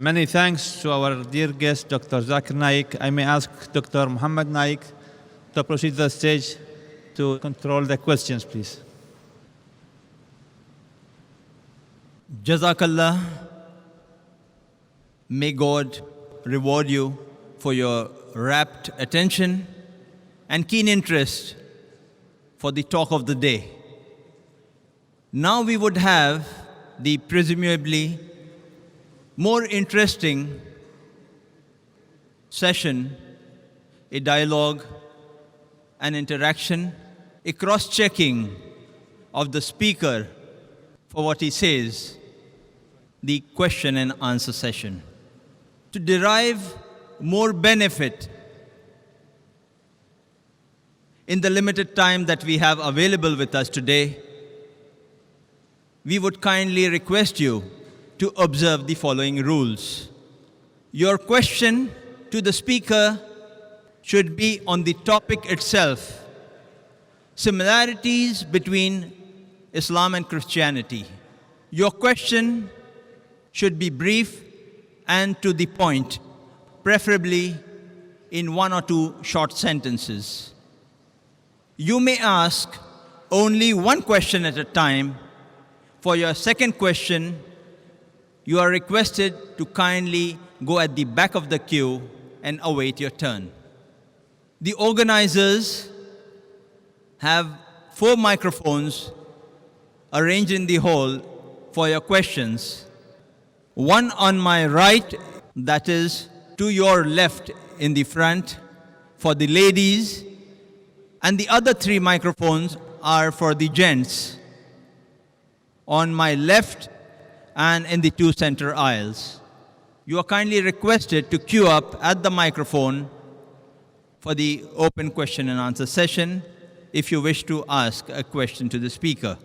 Many thanks to our dear guest, Dr. Zakir Naik. I may ask Dr. Muhammad Naik to proceed to the stage to control the questions, please. Jazakallah. May God reward you for your rapt attention and keen interest for the talk of the day. Now we would have the presumably more interesting session, a dialogue, an interaction, a cross-checking of the speaker for what he says, the question and answer session. To derive more benefit in the limited time that we have available with us today, we would kindly request you to observe the following rules. Your question to the speaker should be on the topic itself. Similarities between Islam and Christianity. Your question should be brief and to the point, preferably in 1 or 2 short sentences. You may ask only one question at a time. For your second question, you are requested to kindly go at the back of the queue and await your turn. The organizers have 4 microphones arranged in the hall for your questions. One on my right, that is to your left in the front, for the ladies, and the other 3 microphones are for the gents, on my left and in the 2 center aisles. You are kindly requested to queue up at the microphone for the open question and answer session if you wish to ask a question to the speaker.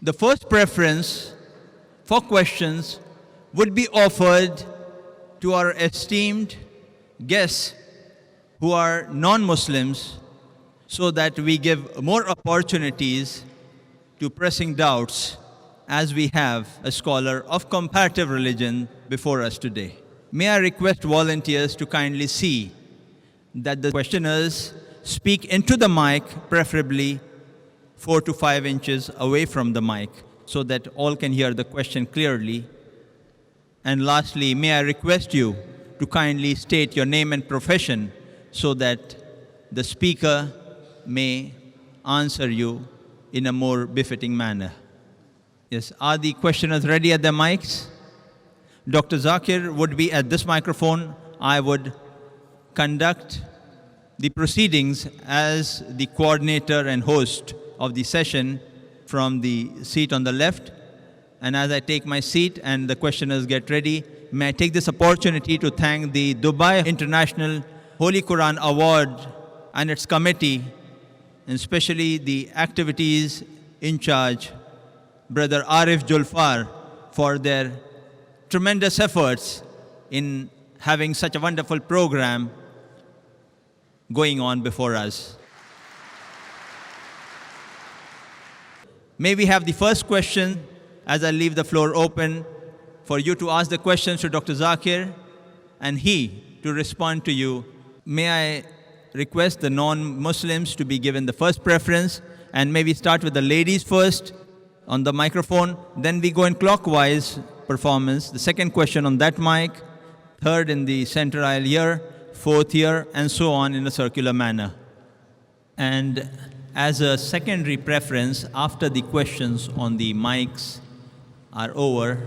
The first preference for questions would be offered to our esteemed guests who are non-Muslims, so that we give more opportunities to pressing doubts, as we have a scholar of comparative religion before us today. May I request volunteers to kindly see that the questioners speak into the mic, preferably 4 to 5 inches away from the mic, so that all can hear the question clearly. And lastly, may I request you to kindly state your name and profession so that the speaker may answer you in a more befitting manner. Yes, are the questioners ready at their mics? Dr. Zakir would be at this microphone. I would conduct the proceedings as the coordinator and host of the session from the seat on the left. And as I take my seat and the questioners get ready, may I take this opportunity to thank the Dubai International Holy Qur'an Award and its committee, and especially the activities in charge, Brother Arif Julfar, for their tremendous efforts in having such a wonderful program going on before us. May we have the first question, as I leave the floor open for you to ask the questions to Dr. Zakir and he to respond to you. May I request the non-Muslims to be given the first preference, and maybe start with the ladies first on the microphone, then we go in clockwise performance. The second question on that mic, third in the center aisle here, fourth here, and so on in a circular manner. And as a secondary preference, after the questions on the mics are over,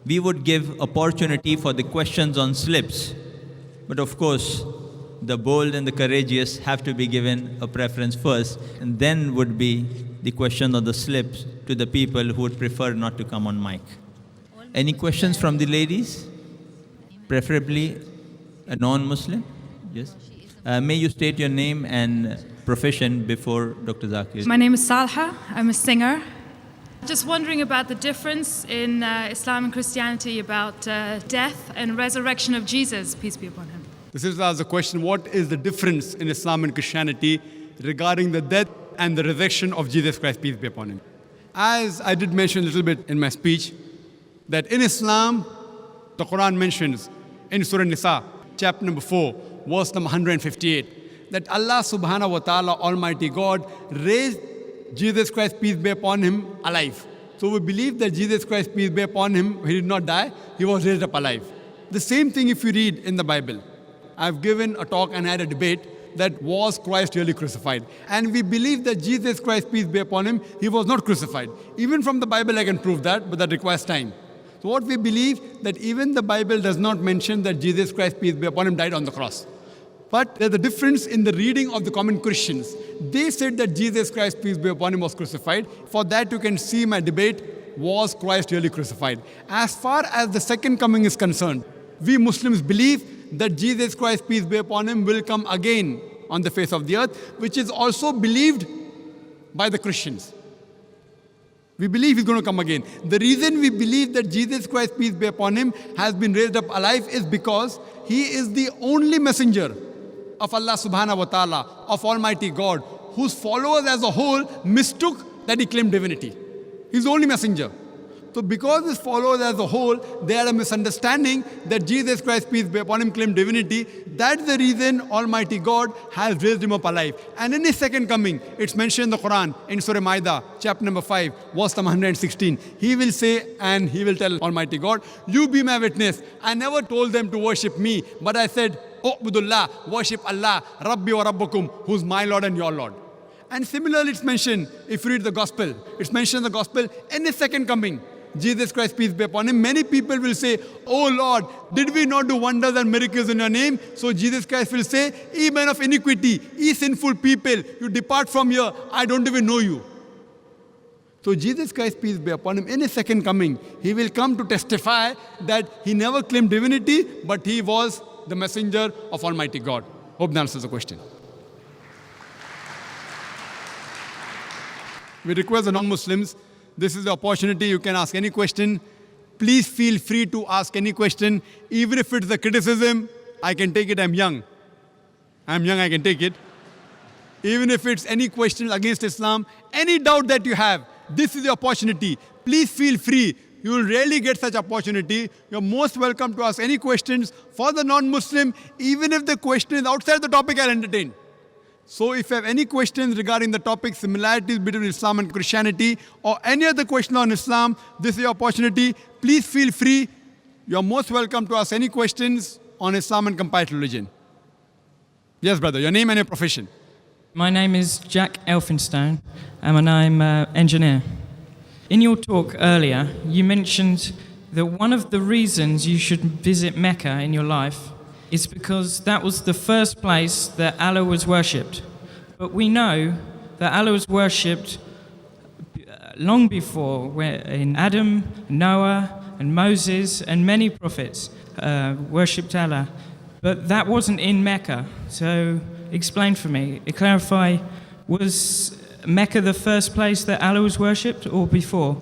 we would give opportunity for the questions on slips. But of course, the bold and the courageous have to be given a preference first, and then would be the question on the slips to the people who would prefer not to come on mic. Any questions from the ladies? Preferably a non-Muslim? Yes. May you state your name and profession before Dr. Zakir. My name is Salha. I'm a singer. Just wondering about the difference in Islam and Christianity about death and resurrection of Jesus, peace be upon him. This is the question, what is the difference in Islam and Christianity regarding the death and the resurrection of Jesus Christ, peace be upon him? As I did mention a little bit in my speech, that in Islam, The Qur'an mentions in Surah Nisa, chapter number 4, verse number 158, that Allah subhanahu wa ta'ala, Almighty God, raised Jesus Christ, peace be upon him, alive. So we believe that Jesus Christ, peace be upon him, he did not die, he was raised up alive. The same thing if you read in the Bible. I've given a talk and had a debate that was Christ really crucified. And we believe that Jesus Christ, peace be upon him, he was not crucified. Even from the Bible I can prove that, but that requires time. So what we believe, that even the Bible does not mention that Jesus Christ, peace be upon him, died on the cross. But there's a difference in the reading of the common Christians. They said that Jesus Christ, peace be upon him, was crucified. For that you can see my debate, was Christ really crucified? As far as the second coming is concerned, we Muslims believe that Jesus Christ, peace be upon him, will come again on the face of the earth, which is also believed by the Christians. We believe he's going to come again. The reason we believe that Jesus Christ, peace be upon him, has been raised up alive is because he is the only messenger of Allah subhanahu wa ta'ala, of Almighty God, whose followers as a whole mistook that he claimed divinity. He's the only messenger. So because his followers as a whole, they had a misunderstanding that Jesus Christ, peace be upon him, claimed divinity. That's the reason Almighty God has raised him up alive. And in his second coming, it's mentioned in the Qur'an, in Surah Ma'idah, chapter number 5, verse number 116. He will say, and he will tell Almighty God, you be my witness. I never told them to worship me, but I said, U'budullah, worship Allah, Rabbi wa Rabbukum, who's my Lord and your Lord. And similarly, it's mentioned, if you read the Gospel, it's mentioned in the Gospel, in his second coming, Jesus Christ, peace be upon him, many people will say, oh Lord, did we not do wonders and miracles in your name? So Jesus Christ will say, ye men of iniquity, ye sinful people, you depart from here, I don't even know you. So Jesus Christ, peace be upon him, in his second coming, he will come to testify that he never claimed divinity, but he was the messenger of Almighty God. Hope that answers the question. We request the non-Muslims, this is the opportunity, you can ask any question. Please feel free to ask any question. Even if it's a criticism, I can take it, I'm young, I can take it. Even if it's any question against Islam, any doubt that you have, this is the opportunity. Please feel free. You will rarely get such opportunity. You're most welcome to ask any questions for the non-Muslim. Even if the question is outside the topic, I'll entertain. So if you have any questions regarding the topic, similarities between Islam and Christianity, or any other question on Islam, this is your opportunity. Please feel free. You're most welcome to ask any questions on Islam and comparative religion. Yes, brother, your name and your profession. My name is Jack Elphinstone, and I'm an engineer. In your talk earlier, you mentioned that one of the reasons you should visit Mecca in your life is because that was the first place that Allah was worshipped. But we know that Allah was worshipped long before, where in Adam, Noah, and Moses, and many prophets worshipped Allah. But that wasn't in Mecca. So explain for me, clarify, was Mecca the first place that Allah was worshipped or before?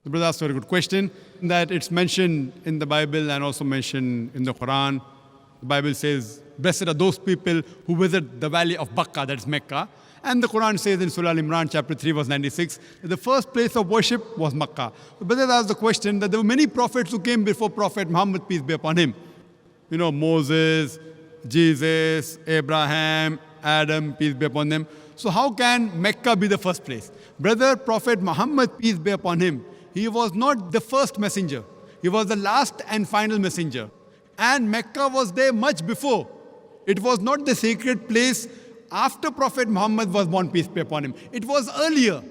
The brother asked a very good question, that it's mentioned in the Bible and also mentioned in the Qur'an. The Bible says, blessed are those people who visit the valley of Bakka, that is Mecca. And the Qur'an says in Surah Al-Imran, chapter 3, verse 96, that the first place of worship was Makkah. The brother asked the question that there were many prophets who came before Prophet Muhammad, peace be upon him. You know, Moses, Jesus, Abraham, Adam, peace be upon them. So how can Mecca be the first place? Brother, Prophet Muhammad, peace be upon him, he was not the first messenger. He was the last and final messenger. And Mecca was there much before. It was not the sacred place after Prophet Muhammad was born, peace be upon him. It was earlier.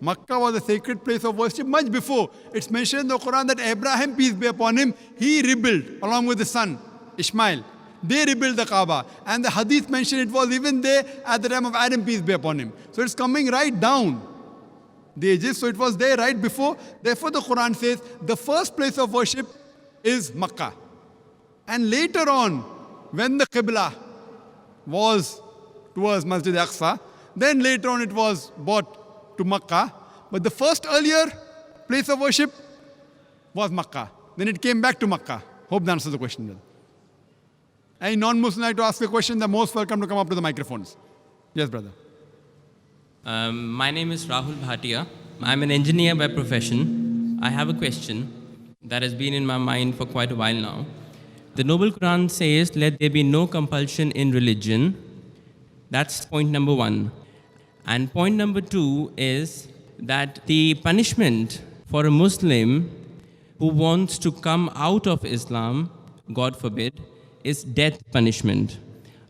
Mecca was a sacred place of worship much before. It's mentioned in the Quran that Abraham, peace be upon him, he rebuilt along with his son, Ishmael. They rebuilt the Kaaba. And the hadith mentioned it was even there at the time of Adam, peace be upon him. So it's coming right down the ages. So it was there right before. Therefore the Quran says the first place of worship is Makkah. And later on, when the Qibla was towards Masjid Aqsa, then later on it was brought to Makkah. But the first earlier place of worship was Makkah. Then it came back to Makkah. Hope that answers the question, brother. Any non-Muslim like to ask a question, they're most welcome to come up to the microphones. Yes, brother. My name is Rahul Bhatia. I'm an engineer by profession. I have a question. that has been in my mind for quite a while now. The Noble Quran says, let there be no compulsion in religion. That's point number one. And point number two is that the punishment for a Muslim who wants to come out of Islam, God forbid, is death punishment.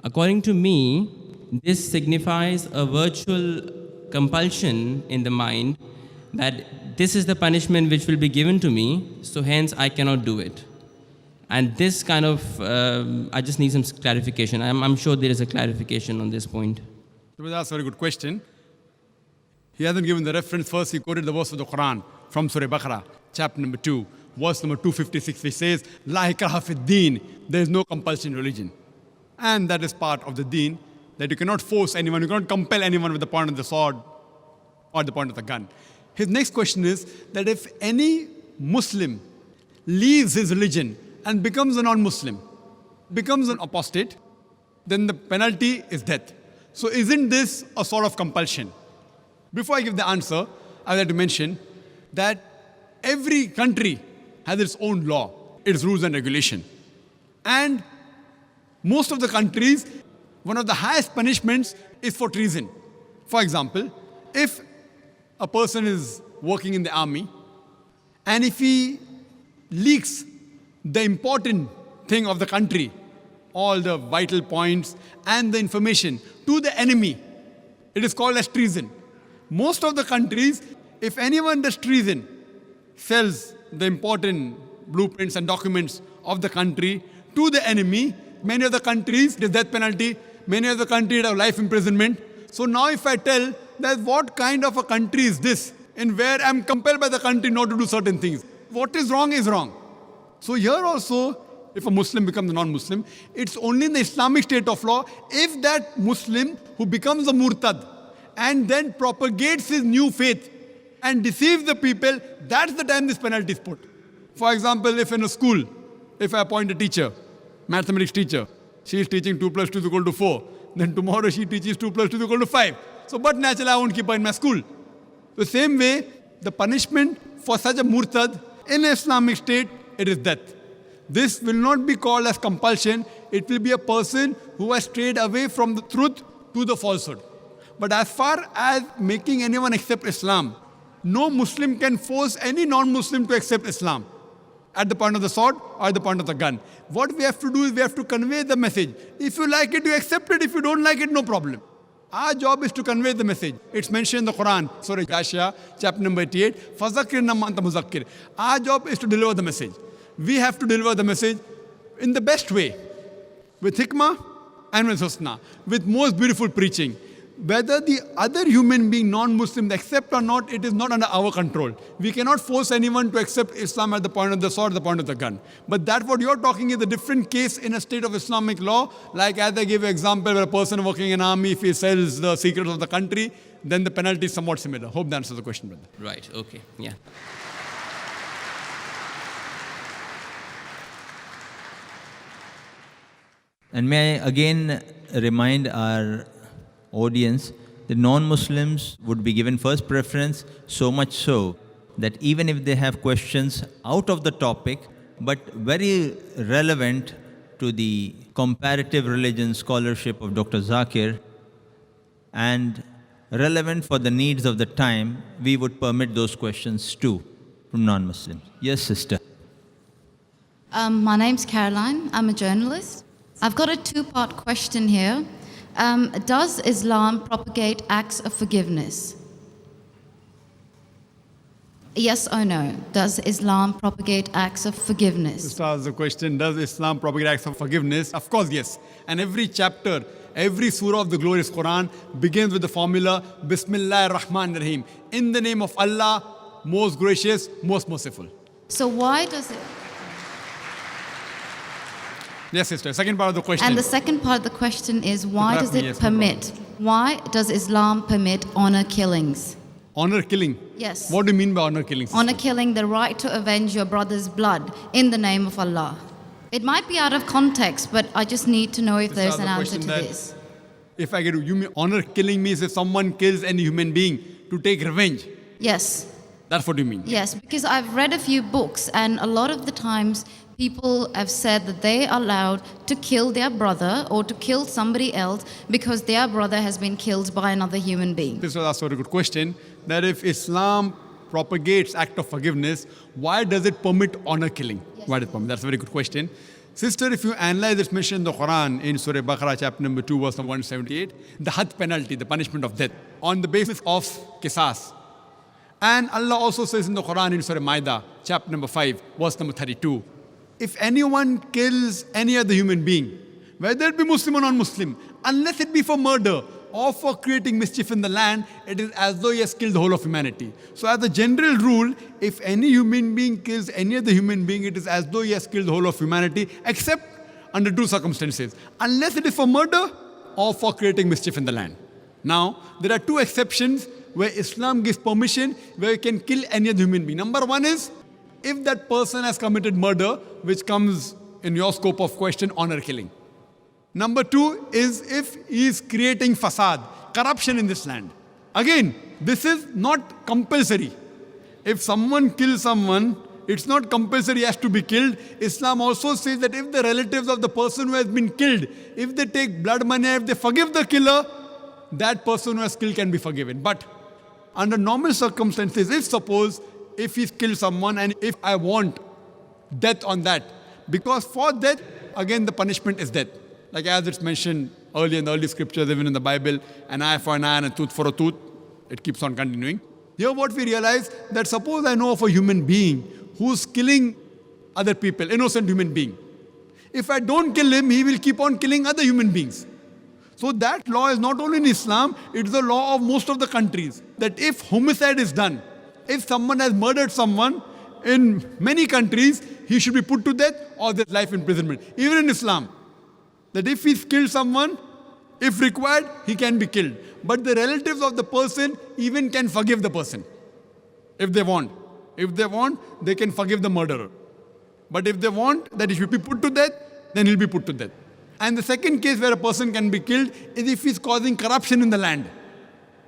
According to me, this signifies a virtual compulsion in the mind that this is the punishment which will be given to me, so hence I cannot do it. And this kind of, I just need some clarification. I'm sure there is a clarification on this point. That's a very good question. He hasn't given the reference. First, he quoted the verse of the Qur'an from Surah Baqarah, chapter number 2, verse number 256, which says, La ikraha fid deen, there is no compulsion in religion. And that is part of the deen, that you cannot force anyone, you cannot compel anyone with the point of the sword or the point of the gun. His next question is that if any Muslim leaves his religion and becomes a non-Muslim, becomes an apostate, then the penalty is death. So isn't this a sort of compulsion? Before I give the answer, I would like to mention that every country has its own law, its rules and regulation. And most of the countries, one of the highest punishments is for treason. For example, if a person is working in the army and if he leaks the important thing of the country, all the vital points and the information to the enemy, it is called as treason. Most of the countries, if anyone does treason, sells the important blueprints and documents of the country to the enemy, many of the countries, the death penalty, many of the countries have life imprisonment. So now if I tell that what kind of a country is this, in where I'm compelled by the country not to do certain things, what is wrong is wrong. So here also, if a Muslim becomes a non-Muslim, it's only in the Islamic state of law if that Muslim who becomes a murtad and then propagates his new faith and deceives the people, that's the time this penalty is put. For example, if in a school, if I appoint a teacher, mathematics teacher, she is teaching 2 plus 2 is equal to 4, then tomorrow she teaches 2 plus 2 is equal to 5. So, but naturally I won't keep her in my school. The same way, the punishment for such a murtad in an Islamic state, it is death. This will not be called as compulsion. It will be a person who has strayed away from the truth to the falsehood. But as far as making anyone accept Islam, no Muslim can force any non-Muslim to accept Islam at the point of the sword or at the point of the gun. What we have to do is we have to convey the message. If you like it, you accept it. If you don't like it, no problem. Our job is to convey the message. It's mentioned in the Qur'an, Surah Ghashiyah, chapter number 88, فَذَكِّرْ نَمَّا أَنْتَ مُذَكِّرْ. Our job is to deliver the message. We have to deliver the message in the best way, with hikmah and with husna, with most beautiful preaching. Whether the other human being, non-Muslim, accept or not, it is not under our control. We cannot force anyone to accept Islam at the point of the sword, the point of the gun. But that what you're talking is a different case in a state of Islamic law. Like as I gave an example where a person working in army, if he sells the secrets of the country, then the penalty is somewhat similar. Hope that answers the question, brother. Right, okay, yeah. And may I again remind our audience, the non-Muslims would be given first preference, so much so that even if they have questions out of the topic, but very relevant to the comparative religion scholarship of Dr. Zakir and relevant for the needs of the time, we would permit those questions too from non-Muslims. Yes, sister. My name's Caroline. I'm a journalist. I've got a two-part question here. Does Islam propagate acts of forgiveness? Yes or no? Does Islam propagate acts of forgiveness? Just ask the question, does Islam propagate acts of forgiveness? Of course, yes. And every chapter, every surah of the glorious Qur'an begins with the formula, Bismillah ar-Rahman ar-Rahim. In the name of Allah, most gracious, most merciful. So why does it... Yes, sister. Second part of the question. And the second part of the question is, why does it permit? Why does Islam permit honor killings? Honor killing? Yes. What do you mean by honor killing, sister? Honor killing, the right to avenge your brother's blood in the name of Allah. It might be out of context, but I just need to know if there's an answer to this. If I get you mean honor killing means if someone kills any human being to take revenge? Yes. That's what you mean. Yes, because I've read a few books, and a lot of the times people have said that they are allowed to kill their brother or to kill somebody else because their brother has been killed by another human being. This was also a very good question, that if Islam propagates act of forgiveness, why does it permit honor killing? Why does it permit? That's a very good question. Sister, if you analyze this mention in the Qur'an, in Surah Baqarah, chapter number 2, verse number 178, the had penalty, the punishment of death, on the basis of qisas. And Allah also says in the Qur'an, in Surah Ma'idah, chapter number 5, verse number 32, if anyone kills any other human being, whether it be Muslim or non-Muslim, unless it be for murder or for creating mischief in the land, it is as though he has killed the whole of humanity. So as a general rule, if any human being kills any other human being, it is as though he has killed the whole of humanity, except under two circumstances. Unless it is for murder or for creating mischief in the land. Now, there are two exceptions where Islam gives permission where you can kill any other human being. Number one is, if that person has committed murder, which comes in your scope of question, honor killing. Number two is if he is creating fasad, corruption in this land. Again, this is not compulsory. If someone kills someone, it's not compulsory he has to be killed. Islam also says that if the relatives of the person who has been killed, if they take blood money, if they forgive the killer, that person who has killed can be forgiven. But under normal circumstances, if he's killed someone and if I want death on that, because for death, again the punishment is death. Like as it's mentioned earlier in the early scriptures, even in the Bible, an eye for an eye and a tooth for a tooth. It keeps on continuing. Here what we realize, that suppose I know of a human being who's killing other people, innocent human being. If I don't kill him, he will keep on killing other human beings. So that law is not only in Islam, it's the law of most of the countries. That if homicide is done, if someone has murdered someone, in many countries, he should be put to death or there's life imprisonment. Even in Islam, that if he's killed someone, if required, he can be killed. But the relatives of the person even can forgive the person, if they want. If they want, they can forgive the murderer. But if they want that he should be put to death, then he'll be put to death. And the second case where a person can be killed is if he's causing corruption in the land.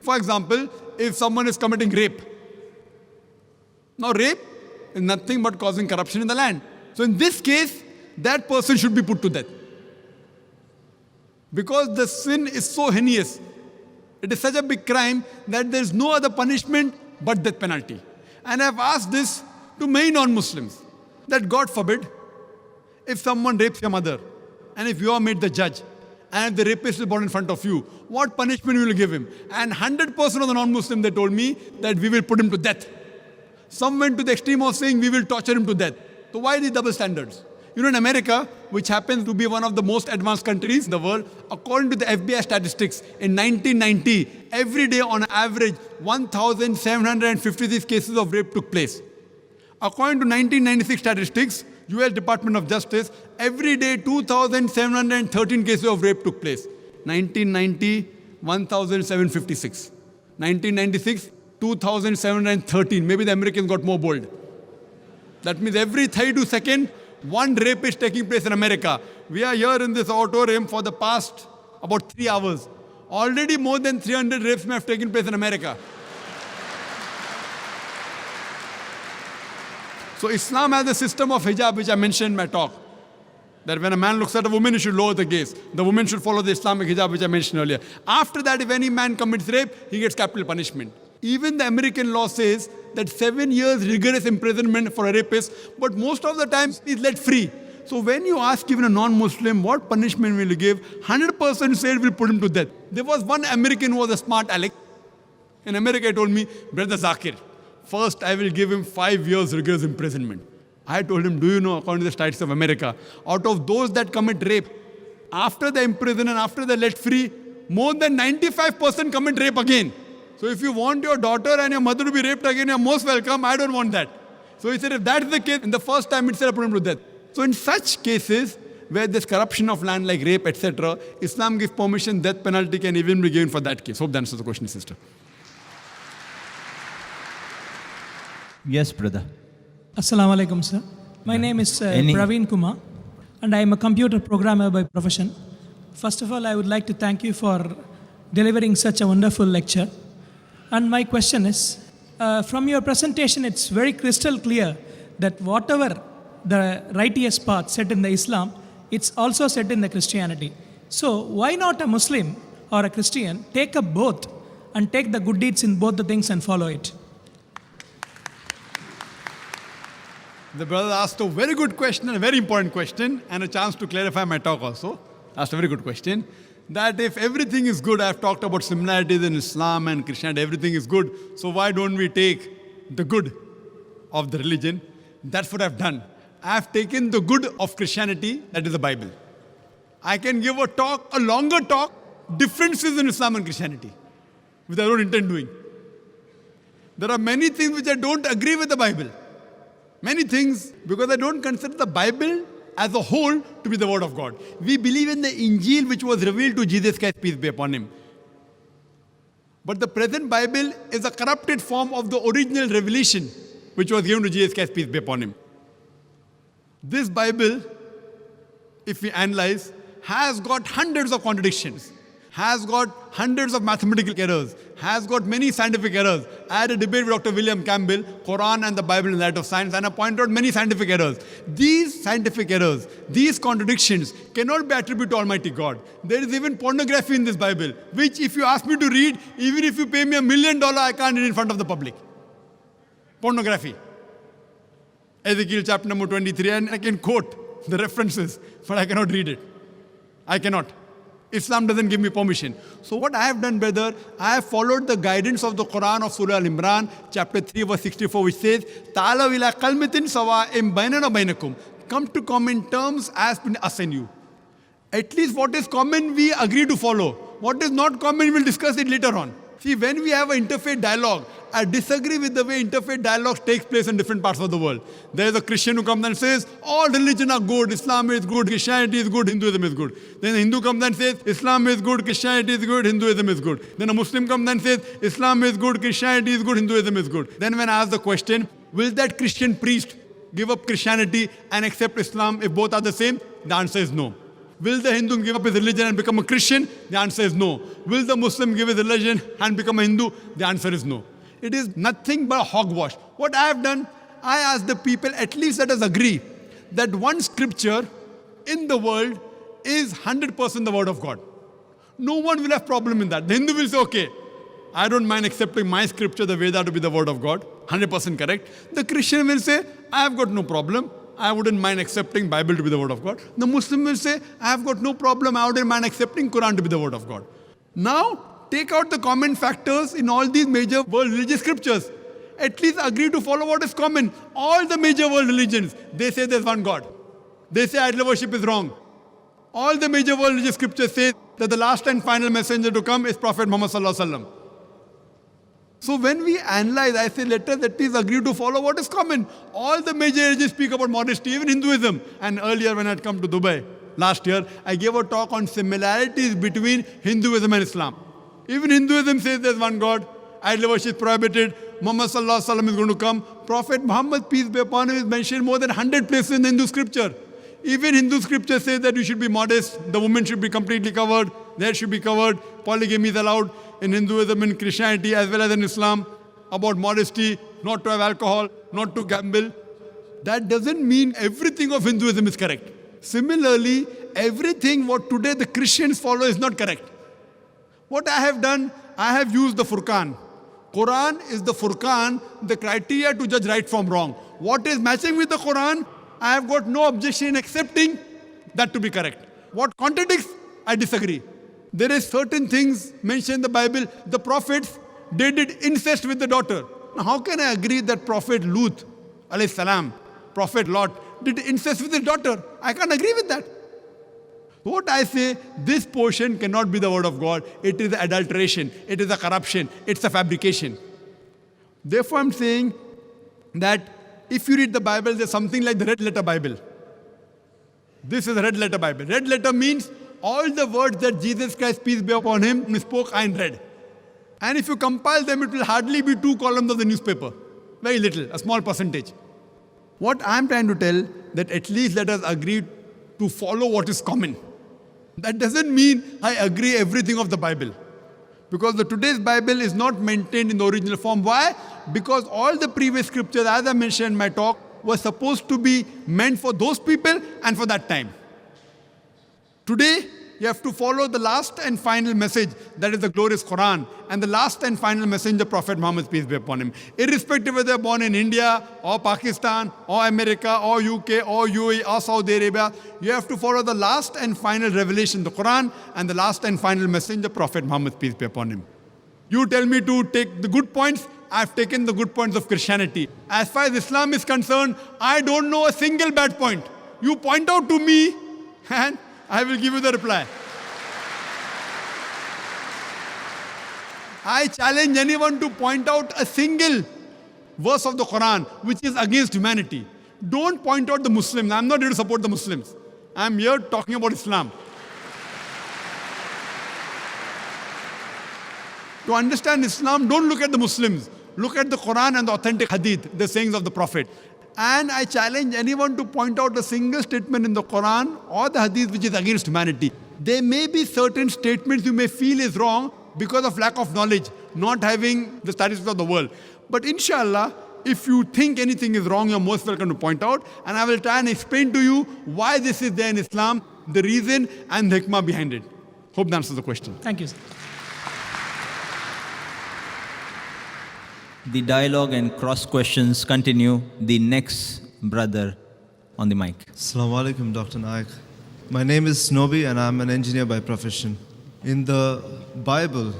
For example, if someone is committing rape. Now rape is nothing but causing corruption in the land. So in this case, that person should be put to death. Because the sin is so heinous. It is such a big crime that there is no other punishment but death penalty. And I've asked this to many non-Muslims, that God forbid, if someone rapes your mother, and if you are made the judge, and if the rapist is brought in front of you, what punishment will you give him? And 100% of the non-Muslims, they told me that we will put him to death. Some went to the extreme of saying we will torture him to death. So why these double standards? You know, in America, which happens to be one of the most advanced countries in the world, according to the FBI statistics, in 1990, every day on average, 1,756 cases of rape took place. According to 1996 statistics, U.S. Department of Justice, every day 2,713 cases of rape took place. 1990, 1,756. 1996, 2,713. Maybe the Americans got more bold. That means every 32 seconds, one rape is taking place in America. We are here in this auditorium for the past about 3 hours. Already more than 300 rapes may have taken place in America. So Islam has a system of hijab, which I mentioned in my talk. That when a man looks at a woman, he should lower the gaze. The woman should follow the Islamic hijab, which I mentioned earlier. After that, if any man commits rape, he gets capital punishment. Even the American law says that 7 years rigorous imprisonment for a rapist, but most of the time he's let free. So when you ask even a non-Muslim, what punishment will you give? 100% said we'll put him to death. There was one American who was a smart aleck. In America, he told me, Brother Zakir, first I will give him 5 years rigorous imprisonment. I told him, do you know, according to the statistics of America, out of those that commit rape, after they imprison and after they're let free, more than 95% commit rape again. So if you want your daughter and your mother to be raped again, you're most welcome. I don't want that. So he said, if that's the case, in the first time itself, put him to death. So in such cases, where there's corruption of land like rape, etc., Islam gives permission, death penalty can even be given for that case. Hope that answers the question, sister. Yes, brother. Assalamu alaikum, sir. My name is Praveen Kumar, and I am a computer programmer by profession. First of all, I would like to thank you for delivering such a wonderful lecture. And my question is, From your presentation, it's very crystal clear that whatever the righteous path set in the Islam, it's also set in the Christianity. So why not a Muslim or a Christian take up both and take the good deeds in both the things and follow it? The brother asked a very good question and a very important question, and a chance to clarify my talk also. Asked a very good question. That if everything is good, I've talked about similarities in Islam and Christianity, everything is good, so why don't we take the good of the religion? That's what I've done. I've taken the good of Christianity, that is the Bible. I can give a talk, a longer talk, differences in Islam and Christianity, which I don't intend doing. There are many things which I don't agree with the Bible. Many things, because I don't consider the Bible as a whole to be the word of God. We believe in the Injil which was revealed to Jesus Christ, peace be upon him. But the present Bible is a corrupted form of the original revelation which was given to Jesus Christ, peace be upon him. This Bible, if we analyze, has got hundreds of contradictions, has got hundreds of mathematical errors, has got many scientific errors. I had a debate with Dr. William Campbell, Qur'an and the Bible in the light of science, and I pointed out many scientific errors. These scientific errors, these contradictions cannot be attributed to Almighty God. There is even pornography in this Bible, which if you ask me to read, even if you pay me $1 million, I can't read in front of the public. Pornography. Ezekiel chapter number 23, and I can quote the references, but I cannot read it. I cannot. Islam doesn't give me permission. So what I have done, brother, I have followed the guidance of the Qur'an of Surah Al-Imran, chapter 3, verse 64, which says, "Ta'alaw ila kalmatin sawa'in bainana bainakum." Come to common terms as between us and you. At least what is common, we agree to follow. What is not common, we'll discuss it later on. See, when we have an interfaith dialogue, I disagree with the way interfaith dialogue takes place in different parts of the world. There is a Christian who comes and says, all religions are good, Islam is good, Christianity is good, Hinduism is good. Then a Hindu comes and says, Islam is good, Christianity is good, Hinduism is good. Then a Muslim comes and says, Islam is good, Christianity is good, Hinduism is good. Then when I ask the question, will that Christian priest give up Christianity and accept Islam if both are the same? The answer is no. Will the Hindu give up his religion and become a Christian? The answer is no. Will the Muslim give his religion and become a Hindu? The answer is no. It is nothing but hogwash. What I have done, I asked the people, at least let us agree that one scripture in the world is 100% the word of God. No one will have problem in that. The Hindu will say, okay, I don't mind accepting my scripture, the Veda, to be the word of God, 100% correct. The Christian will say, I have got no problem. I wouldn't mind accepting Bible to be the word of God. The Muslim will say, I have got no problem. I wouldn't mind accepting Quran to be the word of God. Now, take out the common factors in all these major world religious scriptures. At least agree to follow what is common. All the major world religions, they say there's one God. They say idol worship is wrong. All the major world religious scriptures say that the last and final messenger to come is Prophet Muhammad sallallahu alaihi wasallam. So when we analyze, I say, let us at least agree to follow what is common. All the major religions speak about modesty, even Hinduism. And earlier when I had come to Dubai, last year, I gave a talk on similarities between Hinduism and Islam. Even Hinduism says there's one God, idol worship is prohibited, Muhammad sallallahu alaihi wasallam is going to come. Prophet Muhammad, peace be upon him, is mentioned more than 100 places in the Hindu scripture. Even Hindu scripture says that you should be modest, the woman should be completely covered, the head should be covered, polygamy is allowed in Hinduism and Christianity as well as in Islam, about modesty, not to have alcohol, not to gamble. That doesn't mean everything of Hinduism is correct. Similarly, everything what today the Christians follow is not correct. What I have done, I have used the Furqan. Quran is the Furqan, the criteria to judge right from wrong. What is matching with the Quran, I have got no objection in accepting that to be correct. What contradicts, I disagree. There is certain things mentioned in the Bible. The prophets, they did incest with the daughter. Now how can I agree that Prophet Lut, alayhi salam, Prophet Lot, did incest with his daughter? I can't agree with that. What I say, this portion cannot be the word of God. It is adulteration. It is a corruption. It's a fabrication. Therefore, I'm saying that if you read the Bible, there's something like the red letter Bible. This is a red letter Bible. Red letter means all the words that Jesus Christ, peace be upon him, spoke are in red. And if you compile them, it will hardly be 2 columns of the newspaper. Very little, a small percentage. What I'm trying to tell, that at least let us agree to follow what is common. That doesn't mean I agree everything of the Bible. Because the today's Bible is not maintained in the original form. Why? Because all the previous scriptures, as I mentioned in my talk, were supposed to be meant for those people and for that time. Today, you have to follow the last and final message, that is the glorious Qur'an, and the last and final messenger, Prophet Muhammad, peace be upon him. Irrespective whether they're born in India, or Pakistan, or America, or UK, or U.A.E, or Saudi Arabia, you have to follow the last and final revelation, the Qur'an, and the last and final messenger, Prophet Muhammad, peace be upon him. You tell me to take the good points, I've taken the good points of Christianity. As far as Islam is concerned, I don't know a single bad point. You point out to me, and I will give you the reply. I challenge anyone to point out a single verse of the Quran which is against humanity. Don't point out the Muslims. I'm not here to support the Muslims. I'm here talking about Islam. To understand Islam, don't look at the Muslims. Look at the Quran and the authentic hadith, the sayings of the Prophet. And I challenge anyone to point out a single statement in the Quran or the hadith which is against humanity. There may be certain statements you may feel is wrong because of lack of knowledge, not having the statistics of the world. But inshallah, if you think anything is wrong, you're most welcome to point out. And I will try and explain to you why this is there in Islam, the reason and the hikmah behind it. Hope that answers the question. Thank you, sir. The dialogue and cross questions continue. The next brother on the mic. Assalamu alaikum, Dr. Naik. My name is Nobi and I'm an engineer by profession. In the Bible,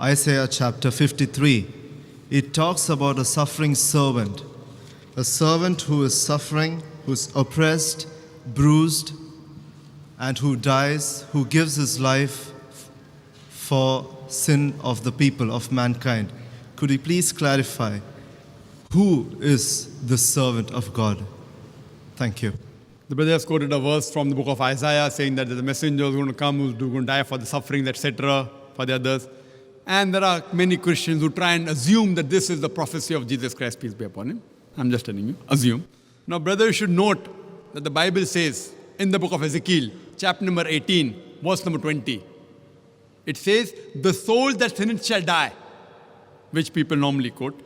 Isaiah chapter 53, it talks about a suffering servant who is suffering, who's oppressed, bruised, and who dies, who gives his life for sin of the people, of mankind. Could you please clarify who is the servant of God? Thank you. The brother has quoted a verse from the book of Isaiah saying that there's a messenger who's going to come, who's going to die for the sufferings, etc., for the others. And there are many Christians who try and assume that this is the prophecy of Jesus Christ, peace be upon him. I'm just telling you, assume. Now, brother, you should note that the Bible says in the book of Ezekiel, chapter number 18, verse number 20, it says, the soul that sinneth shall die, which people normally quote.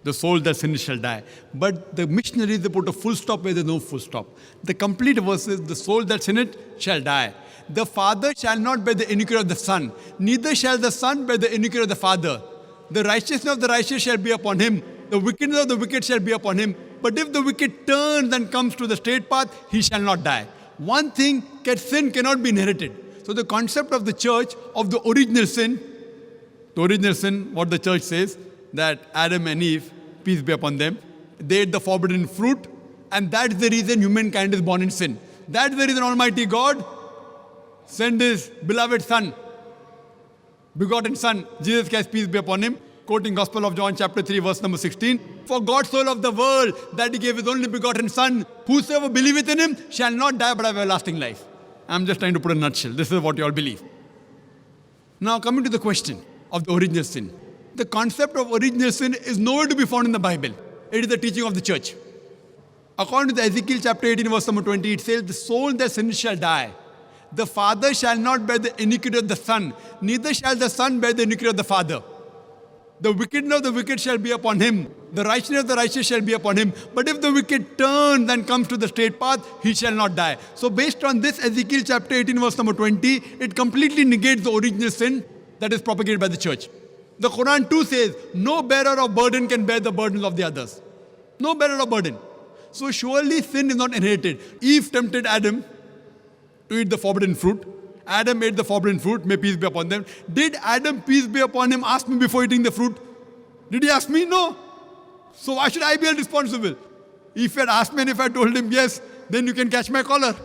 The soul that sinneth shall die. But the missionaries, they put a full stop where there's no full stop. The complete verse is, the soul that sinneth shall die. The father shall not bear the iniquity of the son, neither shall the son bear the iniquity of the father. The righteousness of the righteous shall be upon him, the wickedness of the wicked shall be upon him. But if the wicked turns and comes to the straight path, he shall not die. One thing, sin cannot be inherited. So the concept of the church, of the original sin, what the church says, that Adam and Eve, peace be upon them, they ate the forbidden fruit, and that's the reason humankind is born in sin. That's the reason Almighty God sent His beloved Son, begotten Son, Jesus Christ, peace be upon Him, quoting Gospel of John chapter 3, verse number 16, for God so loved the world that He gave His only begotten Son, whosoever believeth in Him shall not die but have everlasting life. I'm just trying to put a nutshell. This is what you all believe. Now coming to the question of the original sin. The concept of original sin is nowhere to be found in the Bible. It is the teaching of the church. According to the Ezekiel chapter 18, verse number 20, it says, the soul that sinneth shall die. The father shall not bear the iniquity of the son, neither shall the son bear the iniquity of the father. The wickedness of the wicked shall be upon him. The righteousness of the righteous shall be upon him. But if the wicked turns and comes to the straight path, he shall not die. So based on this Ezekiel chapter 18, verse number 20, it completely negates the original sin that is propagated by the church. The Quran too says, no bearer of burden can bear the burdens of the others. No bearer of burden. So surely sin is not inherited. Eve tempted Adam to eat the forbidden fruit. Adam ate the forbidden fruit, may peace be upon them. Did Adam, peace be upon him, ask me before eating the fruit? Did he ask me? No. So why should I be held responsible? If he had asked me and if I told him yes, then you can catch my collar.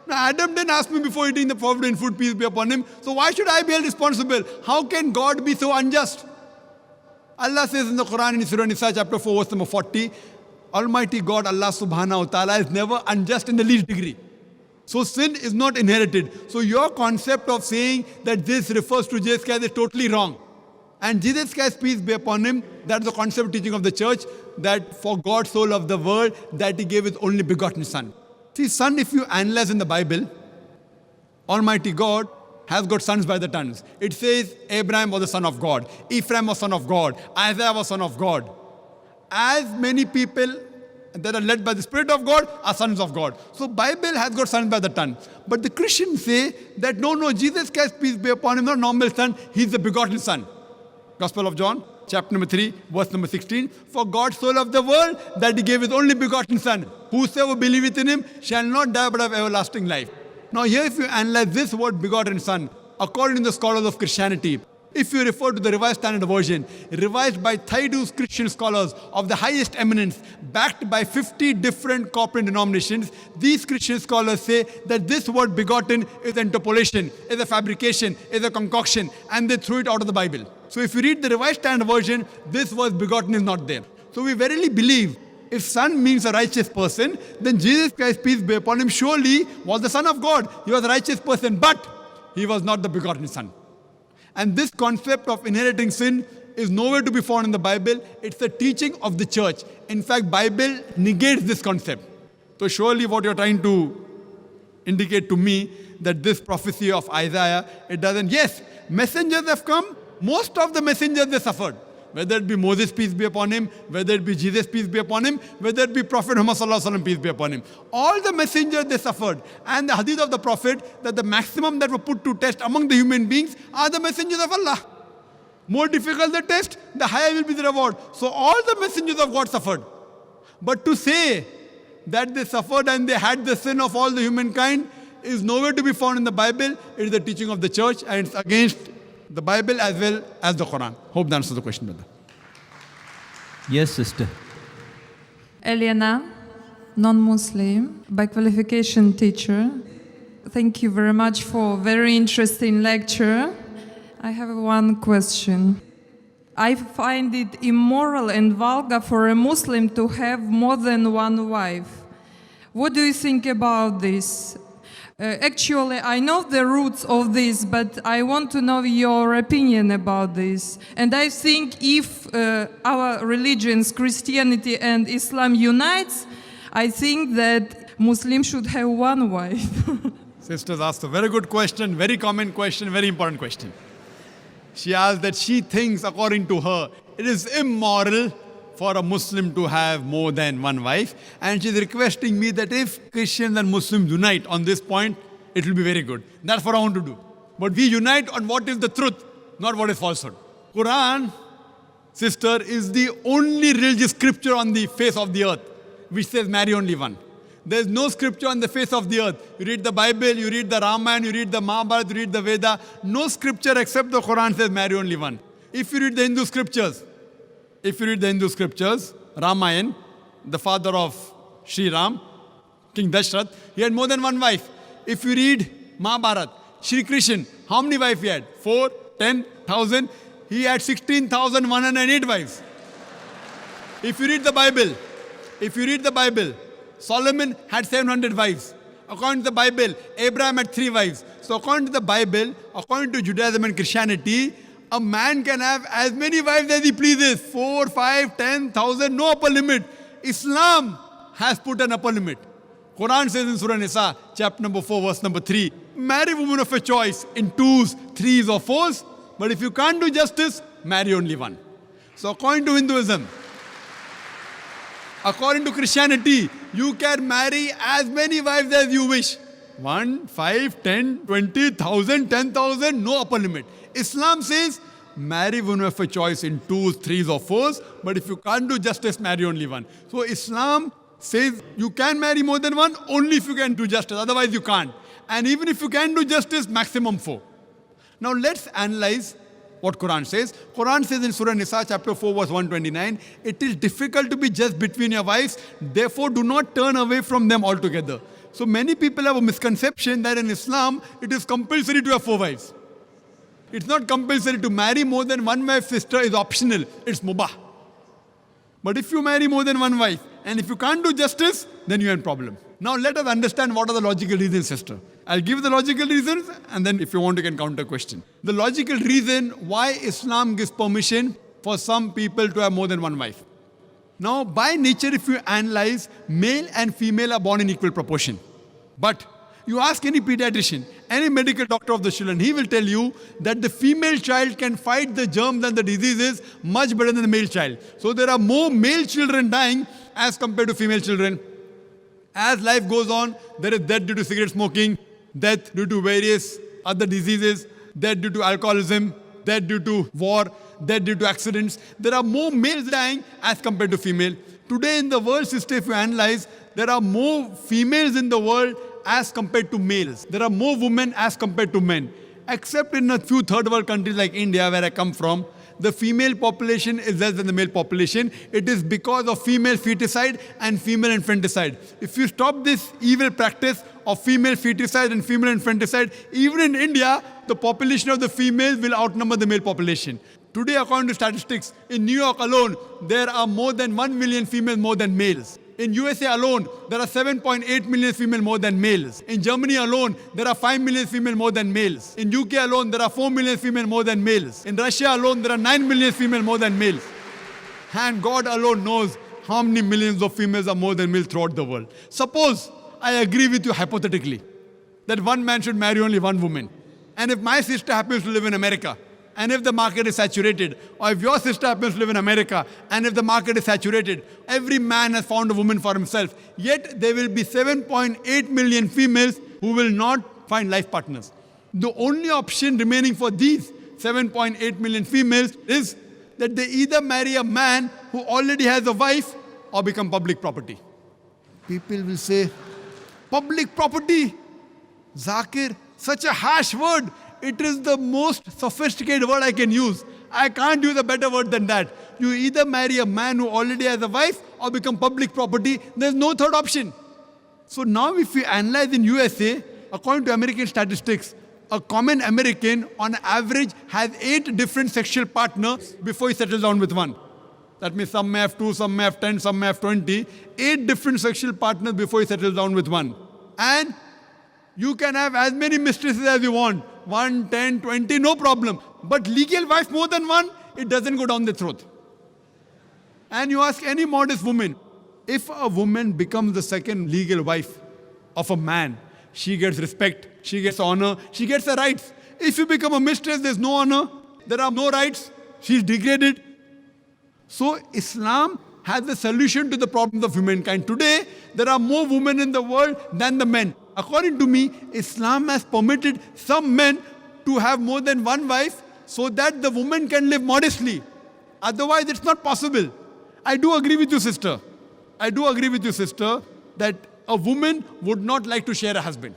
Now Adam didn't ask me before eating the forbidden fruit, peace be upon him. So why should I be held responsible? How can God be so unjust? Allah says in the Quran in Surah Nisa chapter 4 verse number 40, Almighty God, Allah subhanahu wa ta'ala, is never unjust in the least degree. So sin is not inherited. So your concept of saying that this refers to Jesus Christ is totally wrong. And Jesus Christ, peace be upon him, that's the concept teaching of the church, that for God so loved the world that He gave His only begotten Son. See, son, if you analyze in the Bible, Almighty God has got sons by the tons. It says Abraham was the son of God, Ephraim was son of God, Isaiah was son of God. As many people that are led by the Spirit of God are sons of God. So Bible has got sons by the ton. But the Christians say that no, Jesus Christ, peace be upon him, not normal son, he's the begotten son. Gospel of John, chapter number 3, verse number 16. For God so loved the world that he gave his only begotten son. Whosoever believeth in him shall not die but have everlasting life. Now here if you analyze this word begotten son, according to the scholars of Christianity, if you refer to the Revised Standard Version, revised by Thaydu's Christian scholars of the highest eminence, backed by 50 different corporate denominations, these Christian scholars say that this word begotten is an interpolation, is a fabrication, is a concoction, and they threw it out of the Bible. So if you read the Revised Standard Version, this word begotten is not there. So we verily believe if son means a righteous person, then Jesus Christ, peace be upon him, surely was the Son of God. He was a righteous person, but he was not the begotten son. And this concept of inheriting sin is nowhere to be found in the Bible. It's a teaching of the church. In fact, Bible negates this concept. So surely what you're trying to indicate to me that this prophecy of Isaiah, it doesn't. Yes, messengers have come. Most of the messengers, they suffered. Whether it be Moses, peace be upon him, whether it be Jesus, peace be upon him, whether it be Prophet Muhammad sallallahu alaihi wasallam, peace be upon him. All the messengers, they suffered. And the hadith of the Prophet, that the maximum that were put to test among the human beings are the messengers of Allah. More difficult the test, the higher will be the reward. So all the messengers of God suffered. But to say that they suffered and they had the sin of all the humankind is nowhere to be found in the Bible. It is the teaching of the church and it's against the Bible as well as the Qur'an. Hope that answers the question, brother. Yes, sister. Eliana, non-Muslim, by qualification teacher. Thank you very much for a very interesting lecture. I have one question. I find it immoral and vulgar for a Muslim to have more than one wife. What do you think about this? Actually, I know the roots of this, but I want to know your opinion about this. And I think if our religions, Christianity and Islam unites, I think that Muslims should have one wife. Sisters asked a very good question, very common question, very important question. She asked that she thinks, according to her, it is immoral for a Muslim to have more than one wife. And she's requesting me that if Christians and Muslims unite on this point, it will be very good. That's what I want to do. But we unite on what is the truth, not what is falsehood. Qur'an, sister, is the only religious scripture on the face of the earth which says marry only one. There's no scripture on the face of the earth. You read the Bible, you read the Ramayana, you read the Mahabharata, you read the Veda. No scripture except the Qur'an says marry only one. If you read the Hindu scriptures, Ramayana, the father of Sri Ram, King Dashrath, he had more than one wife. If you read Mahabharata, Sri Krishna, how many wives he had? 4, 10,000. He had 16,108 wives. If you read the Bible, Solomon had 700 wives. According to the Bible, Abraham had 3 wives. So according to the Bible, according to Judaism and Christianity, a man can have as many wives as he pleases. 4, 5, 10,000, no upper limit. Islam has put an upper limit. Qur'an says in Surah Nisa, chapter number 4, verse number 3, marry women of your choice in 2s, 3s or 4s. But if you can't do justice, marry only one. So according to Hinduism, according to Christianity, you can marry as many wives as you wish. 1, 5, 10, 20,000, 10,000, no upper limit. Islam says, marry women of your choice in 2s, 3s or 4s, but if you can't do justice, marry only one. So Islam says you can marry more than one only if you can do justice, otherwise you can't. And even if you can do justice, maximum 4. Now let's analyze what Qur'an says. Qur'an says in Surah Nisa, chapter 4, verse 129, it is difficult to be just between your wives, therefore do not turn away from them altogether. So many people have a misconception that in Islam, it is compulsory to have 4 wives. It's not compulsory. To marry more than one wife, sister, is optional. It's mubah. But if you marry more than one wife, and if you can't do justice, then you have a problem. Now let us understand what are the logical reasons, sister. I'll give the logical reasons, and then if you want, you can counter question. The logical reason why Islam gives permission for some people to have more than one wife. Now, by nature, if you analyze, male and female are born in equal proportion. But you ask any pediatrician, any medical doctor of the children, he will tell you that the female child can fight the germs and the diseases much better than the male child. So there are more male children dying as compared to female children. As life goes on, there is death due to cigarette smoking, death due to various other diseases, death due to alcoholism, death due to war, death due to accidents. There are more males dying as compared to female. Today in the world system, if you analyze, there are more females in the world as compared to males. There are more women as compared to men. Except in a few third world countries like India, where I come from, the female population is less than the male population. It is because of female feticide and female infanticide. If you stop this evil practice of female feticide and female infanticide, even in India, the population of the females will outnumber the male population. Today, according to statistics, in New York alone, there are more than 1 million females more than males. In USA alone, there are 7.8 million females more than males. In Germany alone, there are 5 million females more than males. In UK alone, there are 4 million females more than males. In Russia alone, there are 9 million females more than males. And God alone knows how many millions of females are more than males throughout the world. Suppose I agree with you hypothetically that one man should marry only one woman. And if my sister happens to live in America, and if the market is saturated, or if your sister happens to live in America, and if the market is saturated, every man has found a woman for himself. Yet there will be 7.8 million females who will not find life partners. The only option remaining for these 7.8 million females is that they either marry a man who already has a wife or become public property. People will say, public property? Zakir, such a harsh word. It is the most sophisticated word I can use. I can't use a better word than that. You either marry a man who already has a wife or become public property. There's no third option. So now if we analyze in USA, according to American statistics, a common American on average has 8 different sexual partners before he settles down with one. That means some may have 2, some may have 10, some may have 20. 8 different sexual partners before he settles down with one. And you can have as many mistresses as you want. 1, 10, 20, no problem. But legal wife more than one, it doesn't go down the throat. And you ask any modest woman, if a woman becomes the second legal wife of a man, she gets respect, she gets honor, she gets the rights. If you become a mistress, there's no honor, there are no rights, she's degraded. So Islam has the solution to the problems of humankind. Today, there are more women in the world than the men. According to me, Islam has permitted some men to have more than one wife so that the woman can live modestly. Otherwise, it's not possible. I do agree with you, sister. I do agree with you, sister, that a woman would not like to share a husband.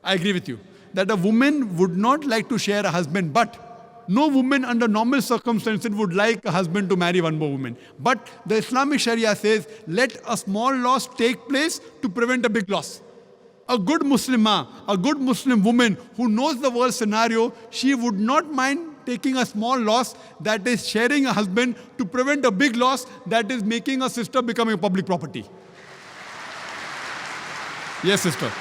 I agree with you. That a woman would not like to share a husband, but no woman under normal circumstances would like a husband to marry one more woman. But the Islamic Sharia says, let a small loss take place to prevent a big loss. A good Muslimah, a good Muslim woman who knows the world scenario, she would not mind taking a small loss, that is sharing a husband, to prevent a big loss, that is making a sister becoming a public property. Yes, sister.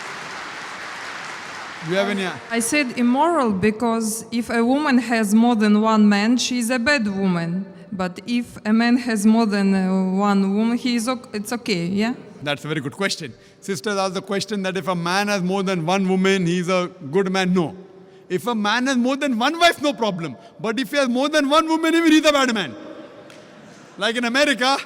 Do you have any? I said immoral because if a woman has more than one man, she is a bad woman. But if a man has more than one woman, it's okay, yeah? That's a very good question. Sisters ask the question that if a man has more than one woman, he's a good man. No. If a man has more than one wife, no problem. But if he has more than one woman, even he's a bad man. Like in America,